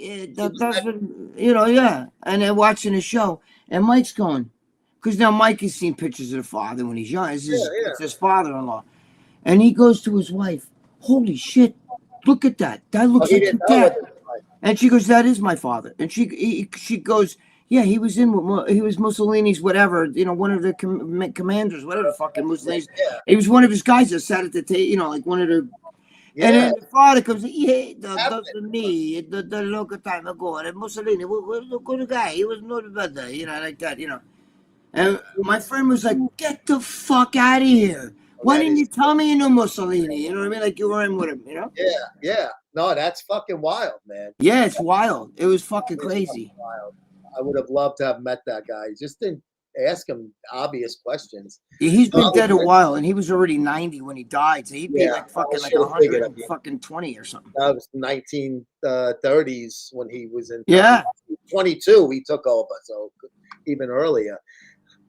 Yeah. And they're watching the show, and Mike's going, because now Mike has seen pictures of the father when he's young. It's his father-in-law, and he goes to his wife. Holy shit! Look at that. That looks like your dad. And she goes, "That is my father." And she goes, "Yeah, he was Mussolini's whatever, one of the commanders, whatever fucking Mussolini's. He was one of his guys that sat at the table, like one of the." Yeah. And then the father comes, the local time ago, and Mussolini was a good guy. He was not better, like that, And my friend was like, "Get the fuck out of here! Why didn't you tell me you knew Mussolini? You know what I mean? Like you were in with him, Yeah. No, that's fucking wild, man. Yeah, it's wild. It was fucking crazy. Wild. I would have loved to have met that guy. Just didn't ask him obvious questions. He's been dead a while, and he was already 90 when he died. So he'd be like fucking like 120 or something. That was 1930s when he was in. 22. He took over, so even earlier.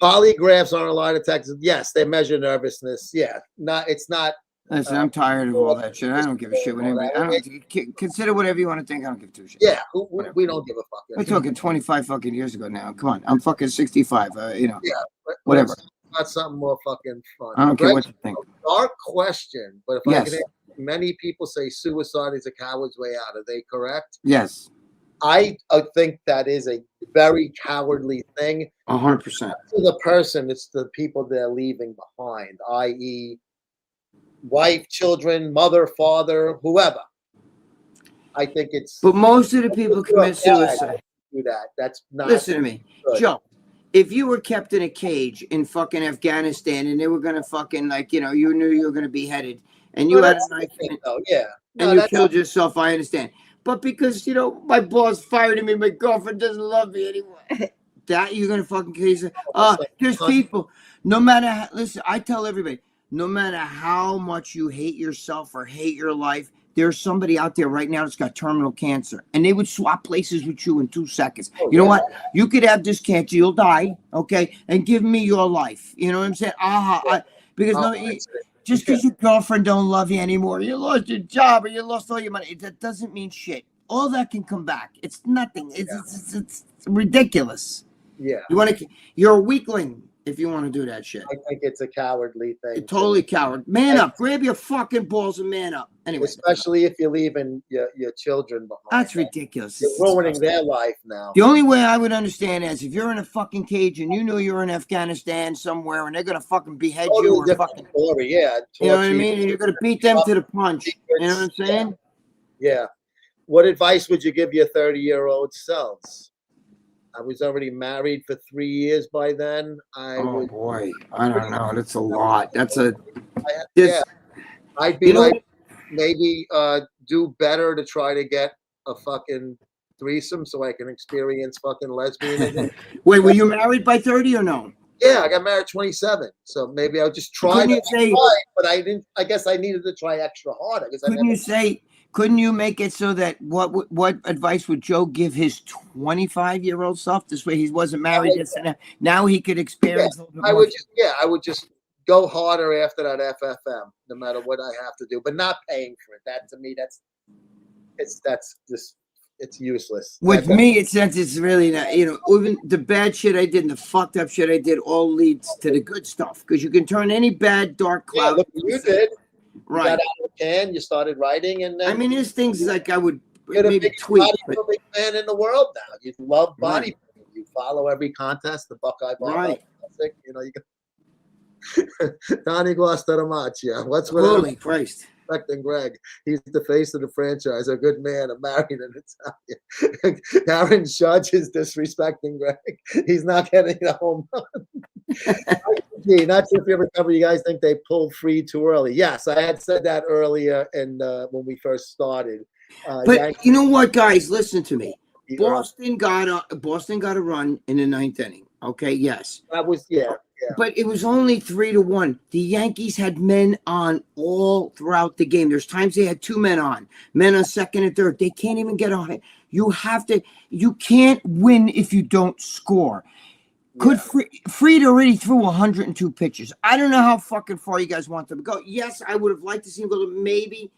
Polygraphs aren't a lie detectors. Yes, they measure nervousness. Yeah, it's not. Listen, I'm tired of all that shit. I don't give a shit. I don't consider whatever you want to think. I don't give two shits. Yeah, we don't give a fuck. We're talking 25 fucking years ago now. Come on, I'm fucking 65. Yeah, whatever. Not something more fucking fun. I don't care what you think. Dark question, but if I can, many people say suicide is a coward's way out. Are they correct? Yes. I think that is a very cowardly thing. 100%. To the person, it's the people they're leaving behind, i.e., wife, children, mother, father, whoever. I think it's. But most of the people commit suicide. Do that. That's not. Listen to me, good. Joe. If you were kept in a cage in fucking Afghanistan and they were gonna fucking you knew you were gonna be beheaded and you had a knife and you killed yourself, I understand. But because my boss fired me, my girlfriend doesn't love me anymore. That you're gonna fucking kill yourself. There's people. No matter listen, I tell everybody, no matter how much you hate yourself or hate your life, there's somebody out there right now that's got terminal cancer, and they would swap places with you in 2 seconds. You know what? You could have this cancer, you'll die, okay, and give me your life. You know what I'm saying? Just because your girlfriend don't love you anymore, you lost your job or you lost all your money, that doesn't mean shit. All that can come back. It's nothing. It's ridiculous. Yeah. You're a weakling if you want to do that shit. I think it's a cowardly thing. It's totally coward. Man up. Grab your fucking balls and man up. Anyway. Especially if you're leaving your children behind. That's ridiculous. You're ruining their life now. The only way I would understand is if you're in a fucking cage and you know you're in Afghanistan somewhere and they're going to fucking behead you or fucking. Story, yeah. You know what I mean? And you're going to beat them to the punch. You know what I'm saying? Yeah. What advice would you give your 30-year-old selves? I was already married for 3 years by then. Boy, I don't know. That's a lot. I'd be like, maybe do better to try to get a fucking threesome so I can experience fucking lesbianism. Wait, were you married by 30 or no? Yeah, I got married at 27. So maybe I'll just try. But I didn't. I guess I needed to try extra harder. Couldn't you make it so that what advice would Joe give his 25-year-old self? This way he wasn't married. Now he could experience a little bit more. I would just go harder after that FFM, no matter what I have to do, but not paying for it. That to me, it's useless. With me, it's really not, even the bad shit I did and the fucked up shit I did all leads to the good stuff, because you can turn any bad dark cloud. Yeah, look what you did. Right. You got out of the can, you started writing, and then, there's things like I would you're maybe the tweet. You're the big man in the world now. You love bodybuilding. Right. You follow every contest, the Buckeye Bar. Right. You got Donnie Guastaramacia. What's with Holy Christ. Respecting Gregg. He's the face of the franchise. A good man, a married in Italian. Aaron Judge is disrespecting Gregg. He's not getting a home run. Not sure if you ever cover. You guys think they pulled Freed too early? Yes, I had said that earlier, and when we first started. But you know what, guys? Listen to me. Boston got a run in the 9th inning. Okay, yes. That was yeah. But it was only 3-1. The Yankees had men on all throughout the game. There's times they had 2 men on second and third. They can't even get on it. You can't win if you don't score. Freed already threw 102 pitches. I don't know how fucking far you guys want them to go. Yes, I would have liked to see him go to maybe,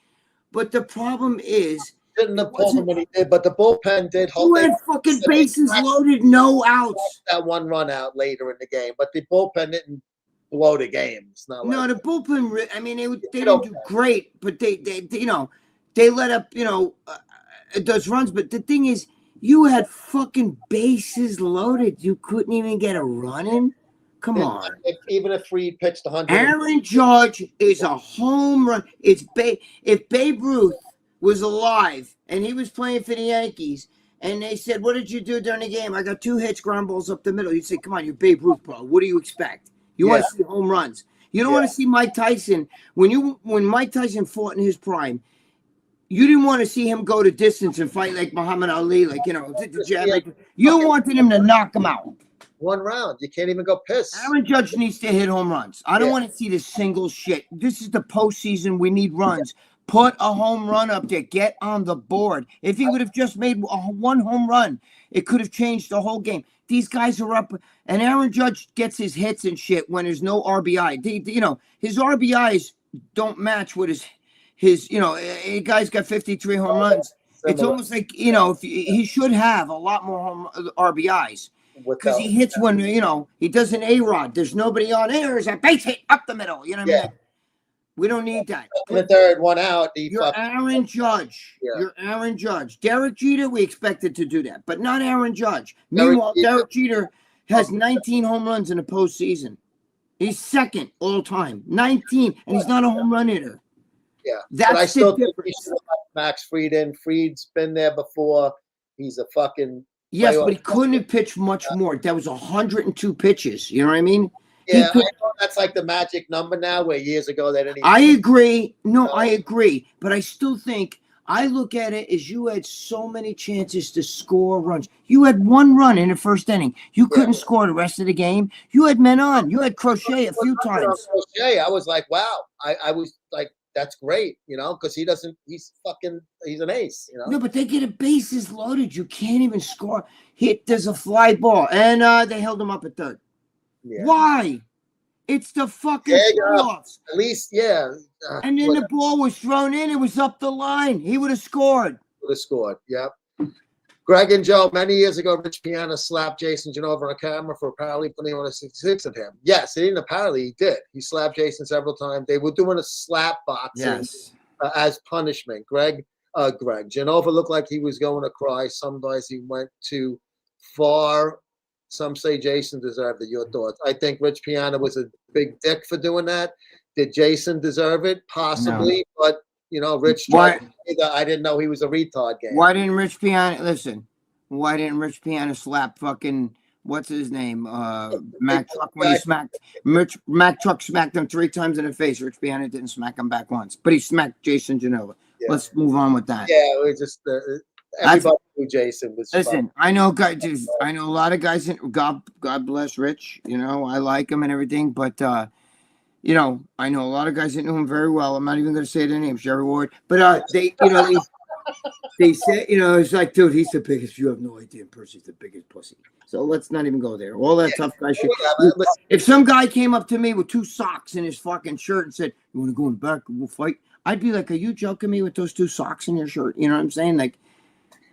but the problem is didn't have pulled when he did, but the bullpen did. Who had fucking bases loaded, no outs. That one run out later in the game, but the bullpen didn't blow the game. It's not like the bullpen. They didn't do great, but they let up those runs. But the thing is, you had fucking bases loaded. You couldn't even get a run in. Come on. Even if Freed pitched 100. Aaron Judge is a home run. If Babe Ruth was alive and he was playing for the Yankees and they said, "What did you do during the game?" "I got 2 hits, ground balls up the middle." You'd say, "Come on, you're Babe Ruth, bro. What do you expect? You want to see home runs. You don't want to see Mike Tyson. When Mike Tyson fought in his prime, You didn't want to see him go to distance and fight like Muhammad Ali, like, you know, you wanted him to knock him out. One round. You can't even go piss. Aaron Judge needs to hit home runs. I don't want to see this single shit. This is the postseason. We need runs. Put a home run up there. Get on the board. If he would have just made one home run, it could have changed the whole game. These guys are up, and Aaron Judge gets his hits and shit when there's no RBI. You know, his RBIs don't match with his. You know, a guy's got 53 home runs. It's almost like, you know, he should have a lot more RBIs. Because he hits when, you know, he does an A-Rod. There's nobody on air. It's a base hit up the middle. You know what I mean? We don't need that. The third one out. You're Aaron Judge. You're Aaron Judge. Derek Jeter, we expected to do that, but not Aaron Judge. Meanwhile, Derek Jeter has 19 home runs in the postseason. He's second all time. 19, and he's not a home run hitter. Yeah. That's but I still think Max Fried in. Fried's been there before. He's a fucking... Yes, but he couldn't have pitched much more. That was 102 pitches. You know what I mean? Yeah, I know that's like the magic number now, where years ago they didn't even... I agree. No, I agree. But I still think, I look at it as you had so many chances to score runs. You had one run in the first inning. You couldn't score the rest of the game. You had men on. You had Crochet a few times. Crochet, I was like, wow. I was like, that's great, you know, because he's an ace, you know. No, but they get a bases loaded. You can't even score. There's a fly ball, and they held him up at third. Yeah. Why? It's the fucking playoffs. At least, yeah. And then the ball was thrown in. It was up the line. He would have scored. Yep. Greg and Joe, many years ago, Rich Piana slapped Jason Genova on camera for apparently putting on a 66 at him. Yes, he didn't apparently. He did. He slapped Jason several times. They were doing a slap boxing as punishment. Greg Genova looked like he was going to cry. Sometimes he went too far. Some say Jason deserved it. Your thoughts? I think Rich Piana was a big dick for doing that. Did Jason deserve it? Possibly, but you know, Rich. I didn't know he was a retard game. Why didn't Rich Piana listen? Why didn't Rich Piana slap fucking what's his name? Mac Truck when he smacked Mac Truck smacked him 3 times in the face. Rich Piana didn't smack him back once, but he smacked Jason Genova. Yeah. Let's move on with that. Yeah, we just. Everybody knew Jason was. Listen, fun. I know a lot of guys. God bless Rich. You know, I like him and everything, but you know, I know a lot of guys that knew him very well. I'm not even going to say their names, Jerry Ward. But they say, you know, it's like, dude, he's the biggest. You have no idea. In person, he's the biggest pussy. So let's not even go there. All that tough guy shit. If some guy came up to me with 2 socks in his fucking shirt and said, "You want to go in the back and we'll fight?" I'd be like, "Are you joking me with those 2 socks in your shirt?" You know what I'm saying? Like.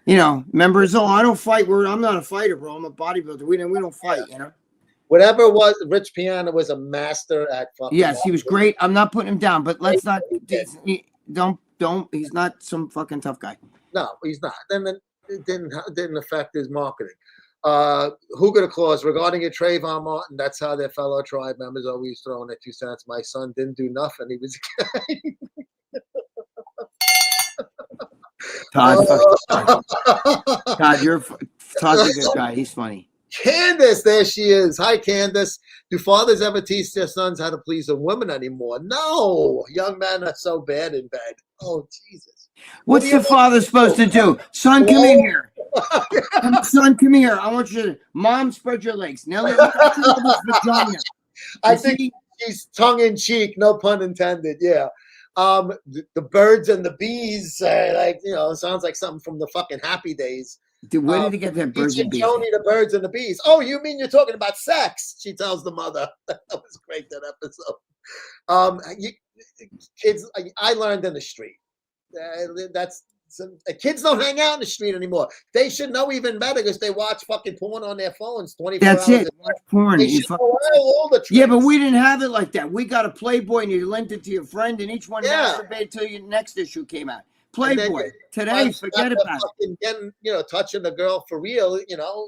You know, members, I don't fight. I'm not a fighter, bro. I'm a bodybuilder. We don't fight, you know. Whatever it was, Rich Piana was a master at fucking. Yes, he was great. I'm not putting him down, but let's not. Don't. He's not some fucking tough guy. No, he's not. Then it didn't affect his marketing. Who got a clause regarding a Trayvon Martin? That's how their fellow tribe members always throwing their 2 cents. My son didn't do nothing. He was. Todd, Todd's a good guy. He's funny. Candace, there she is. Hi, Candace. Do fathers ever teach their sons how to please a woman anymore? No. Young men are so bad in bed. Oh, Jesus. What's the father supposed to do? Son, come in here. Son, come here. I want you to. Mom, spread your legs. Nelly, vagina. I think he's tongue in cheek. No pun intended. Yeah. The birds and the bees, like, you know, sounds like something from the fucking Happy Days. Dude, where did he get that birds and bees? Tony, the birds and the bees. Oh, you mean you're talking about sex? She tells the mother. That was great, that episode. Kids, I learned in the street. Kids don't hang out in the street anymore. They should know even better because they watch fucking porn on their phones 24 hours. That's it. Watch porn. Yeah, but we didn't have it like that. We got a Playboy and you lent it to your friend and each one masturbated till your next issue came out. Playboy. Today, forget about it. Getting, you know, touching the girl for real, you know.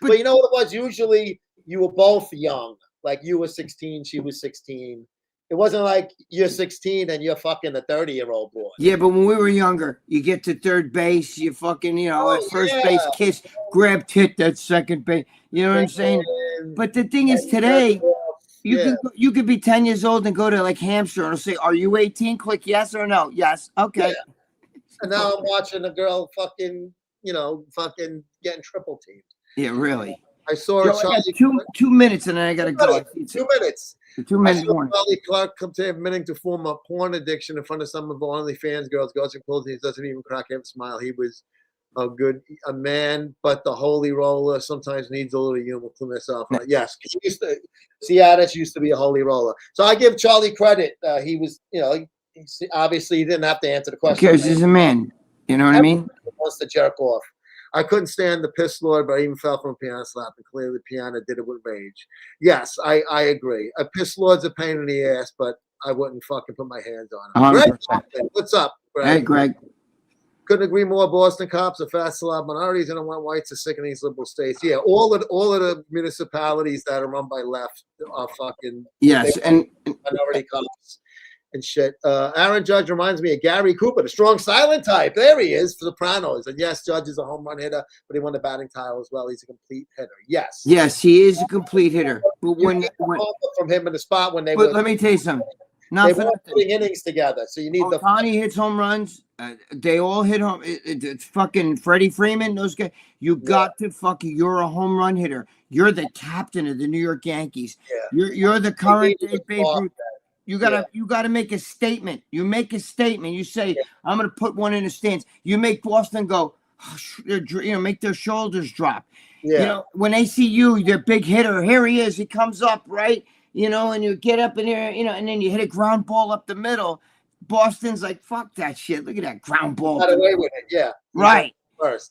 But you know what it was? Usually you were both young. Like you were 16, she was 16. It wasn't like you're 16 and you're fucking a 30-year-old boy. Yeah, but when we were younger, you get to third base, you fucking, you know, at first base, kiss, grab tit, that second base. You know what I'm saying? But the thing is, today, you could be 10 years old and go to like Hamster and say, "Are you 18?" Click yes or no. Yes. Okay. And now I'm watching a girl fucking, fucking getting triple teamed. Yeah, really. I saw Joe, Charlie. I got two minutes, and then I gotta go. 2 minutes. The 2 minutes. Charlie Clark come to admitting to form a porn addiction in front of some of the OnlyFans girls. Goes and pulls. He doesn't even crack him smile. He was a man, but the holy roller sometimes needs a little humor to myself. Yes, Seattle used to be a holy roller. So I give Charlie credit. He was, obviously he didn't have to answer the question. Because he's a man. You know what I mean? He wants to jerk off. I couldn't stand the piss lord, but I even fell from a piano slap, and clearly the piano did it with rage. Yes, I agree. A piss lord's a pain in the ass, but I wouldn't fucking put my hands on him. Greg, what's up, Greg? Hey, Greg. Couldn't agree more. Boston cops are fast to love minorities and want whites are sick in these liberal states. Yeah, all of the municipalities that are run by left are fucking and minority cops and shit. Aaron Judge reminds me of Gary Cooper, the strong silent type. There he is for the Sopranos. And yes, Judge is a home run hitter, but he won the batting title as well. He's a complete hitter. Yes, he is a complete hitter. But when from him in the spot when they were, let me tell you something. They were putting innings together, so you need the. Tony hits home runs. They all hit home. It's fucking Freddie Freeman. Those guys. You got to fucking. You're a home run hitter. You're the captain of the New York Yankees. Yeah. You're the current day Babe Ruth. You gotta make a statement. You make a statement. You say, I'm gonna put one in the stands. You make Boston go, make their shoulders drop. Yeah. When they see you, their big hitter. Here he is. He comes up, right? And you get up in there, and then you hit a ground ball up the middle. Boston's like, fuck that shit. Look at that ground ball. Got away with it, yeah. Right.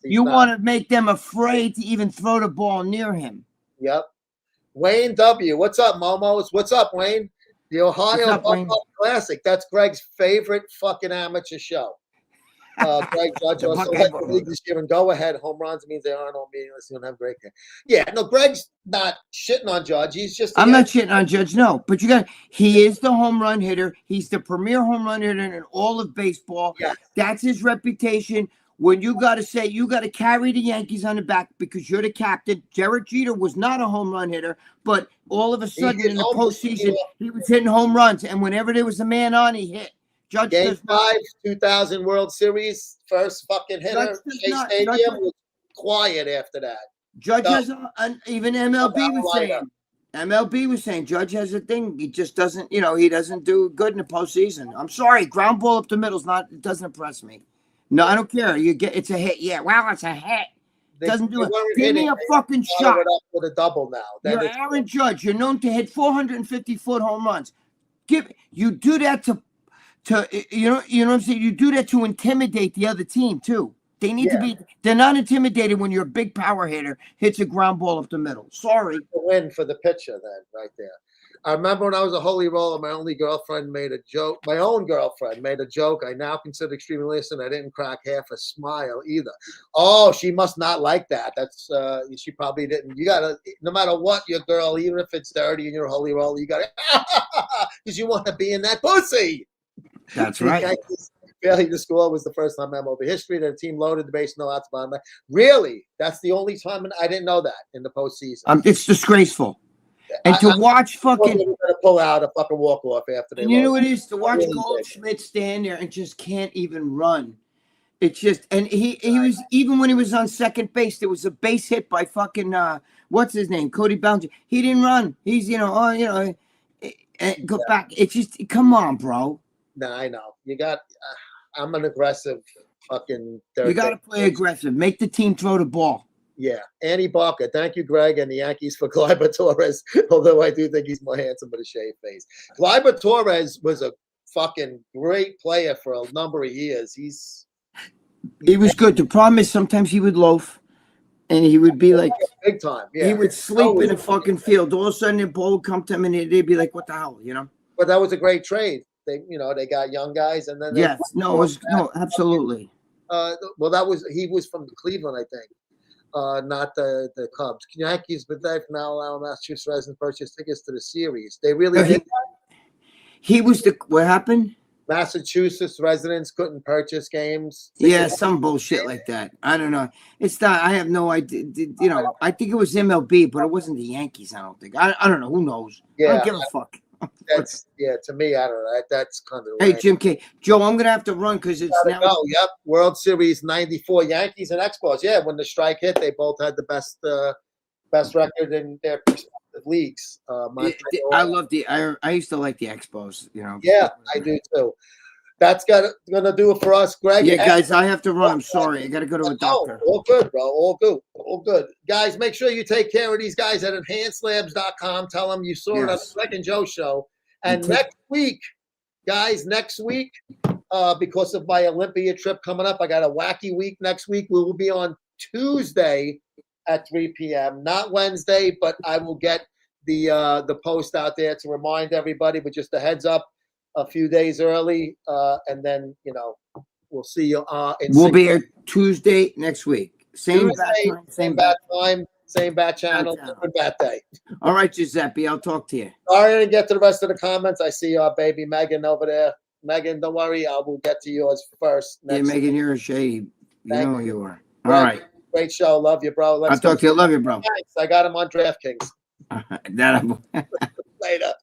You want to make them afraid to even throw the ball near him. Yep. Wayne W. What's up, Momos? What's up, Wayne? The Ohio Buffalo Classic. That's Greg's favorite fucking amateur show. Greg Judge also led the league this year, and go ahead. Home runs means they aren't all meaningless. You don't have great game. Yeah, no, Greg's not shitting on Judge. He's just. I'm not shitting on Judge. No, but he is the home run hitter. He's the premier home run hitter in all of baseball. Yeah. That's his reputation. When you got to carry the Yankees on the back because you're the captain. Derek Jeter was not a home run hitter, but all of a sudden in the postseason, he was hitting home runs, and whenever there was a man on, he hit. Judge Game 5, 2000 World Series, first fucking hitter. Shea Stadium was quiet after that. Judge has even MLB was saying Judge has a thing. He just doesn't, he doesn't do good in the postseason. I'm sorry, ground ball up the middle it doesn't impress me. No, I don't care. It's a hit. Yeah, well, it's a hit. Doesn't do it. Give me a fucking shot. With a double now. You're Aaron Judge. You're known to hit 450-foot home runs. You do that to you know what I'm saying? You do that to intimidate the other team too. They need to be. They're not intimidated when you're a big power hitter hits a ground ball up the middle. Sorry. The win for the pitcher then, right there. I remember when I was a holy roller, my own girlfriend made a joke. I now consider extremely listen. I didn't crack half a smile either. Oh, she must not like that. That's she probably didn't. You gotta, no matter what your girl, even if it's dirty and you're a holy roller, you gotta because you want to be in that pussy. That's right. Failing to score was the first time in MLB history that a team loaded the base, no outs behind. Really? That's the only time I didn't know that in the postseason. It's disgraceful. And to watch fucking pull out a fucking walk off after they. And you know what it is to watch Goldschmidt stand there and just can't even run. It's just he was even when he was on second base, there was a base hit by fucking what's his name, Cody Bellinger. He didn't run. He's go back. It's just come on, bro. No, I know. You got. I'm an aggressive fucking. You got to play aggressive. Make the team throw the ball. Yeah, Annie Barker. Thank you, Greg, and the Yankees for Gleyber Torres. Although I do think he's more handsome with a shaved face. Gleyber Torres was a fucking great player for a number of years. He was good. The problem is sometimes he would loaf, and he would be like big time. Yeah, he would sleep in the fucking field. All of a sudden, the ball would come to him, and they'd be like, "What the hell?" But that was a great trade. They got young guys, and then absolutely. Well, he was from Cleveland, I think. Not the Cubs. Yankees, but they now allow Massachusetts residents purchase tickets to the series. They really did. He was what happened? Massachusetts residents couldn't purchase games. Yeah, some bullshit like that. I don't know. It's not. I have no idea. I think it was MLB, but it wasn't the Yankees. I don't think. I don't know. Who knows? Yeah, I don't give a fuck. That's to me, I don't know. That's kind of hey, Jim K. Joe, I'm gonna have to run because it's now. Go. Yep, World Series '94, Yankees and Expos. Yeah, when the strike hit, they both had the best record in their respective leagues. I love I used to like the Expos. You know. Yeah, I do too. That's gonna do it for us, Greg. Yeah, guys, I have to run. I'm sorry. I gotta go to a doctor. All good, bro. All good. All good. Guys, make sure you take care of these guys at enhancedlabs.com. Tell them you saw it on the Greg and Joe show. And next week, guys, because of my Olympia trip coming up, I got a wacky week next week. We will be on Tuesday at 3 p.m. Not Wednesday, but I will get the post out there to remind everybody, but just a heads up. A few days early, and then we'll see you. We'll be here Tuesday next week. Same bad time, same bad channel, different bad day. All right, Giuseppe, I'll talk to you. All right, and get to the rest of the comments. I see our baby Megan over there. Megan, don't worry, I will get to yours first. Megan, you're a shade. You know who you are. All right. Great show. Love you, bro. I'll talk to you. Love you, bro. Thanks. I got him on DraftKings. That Later.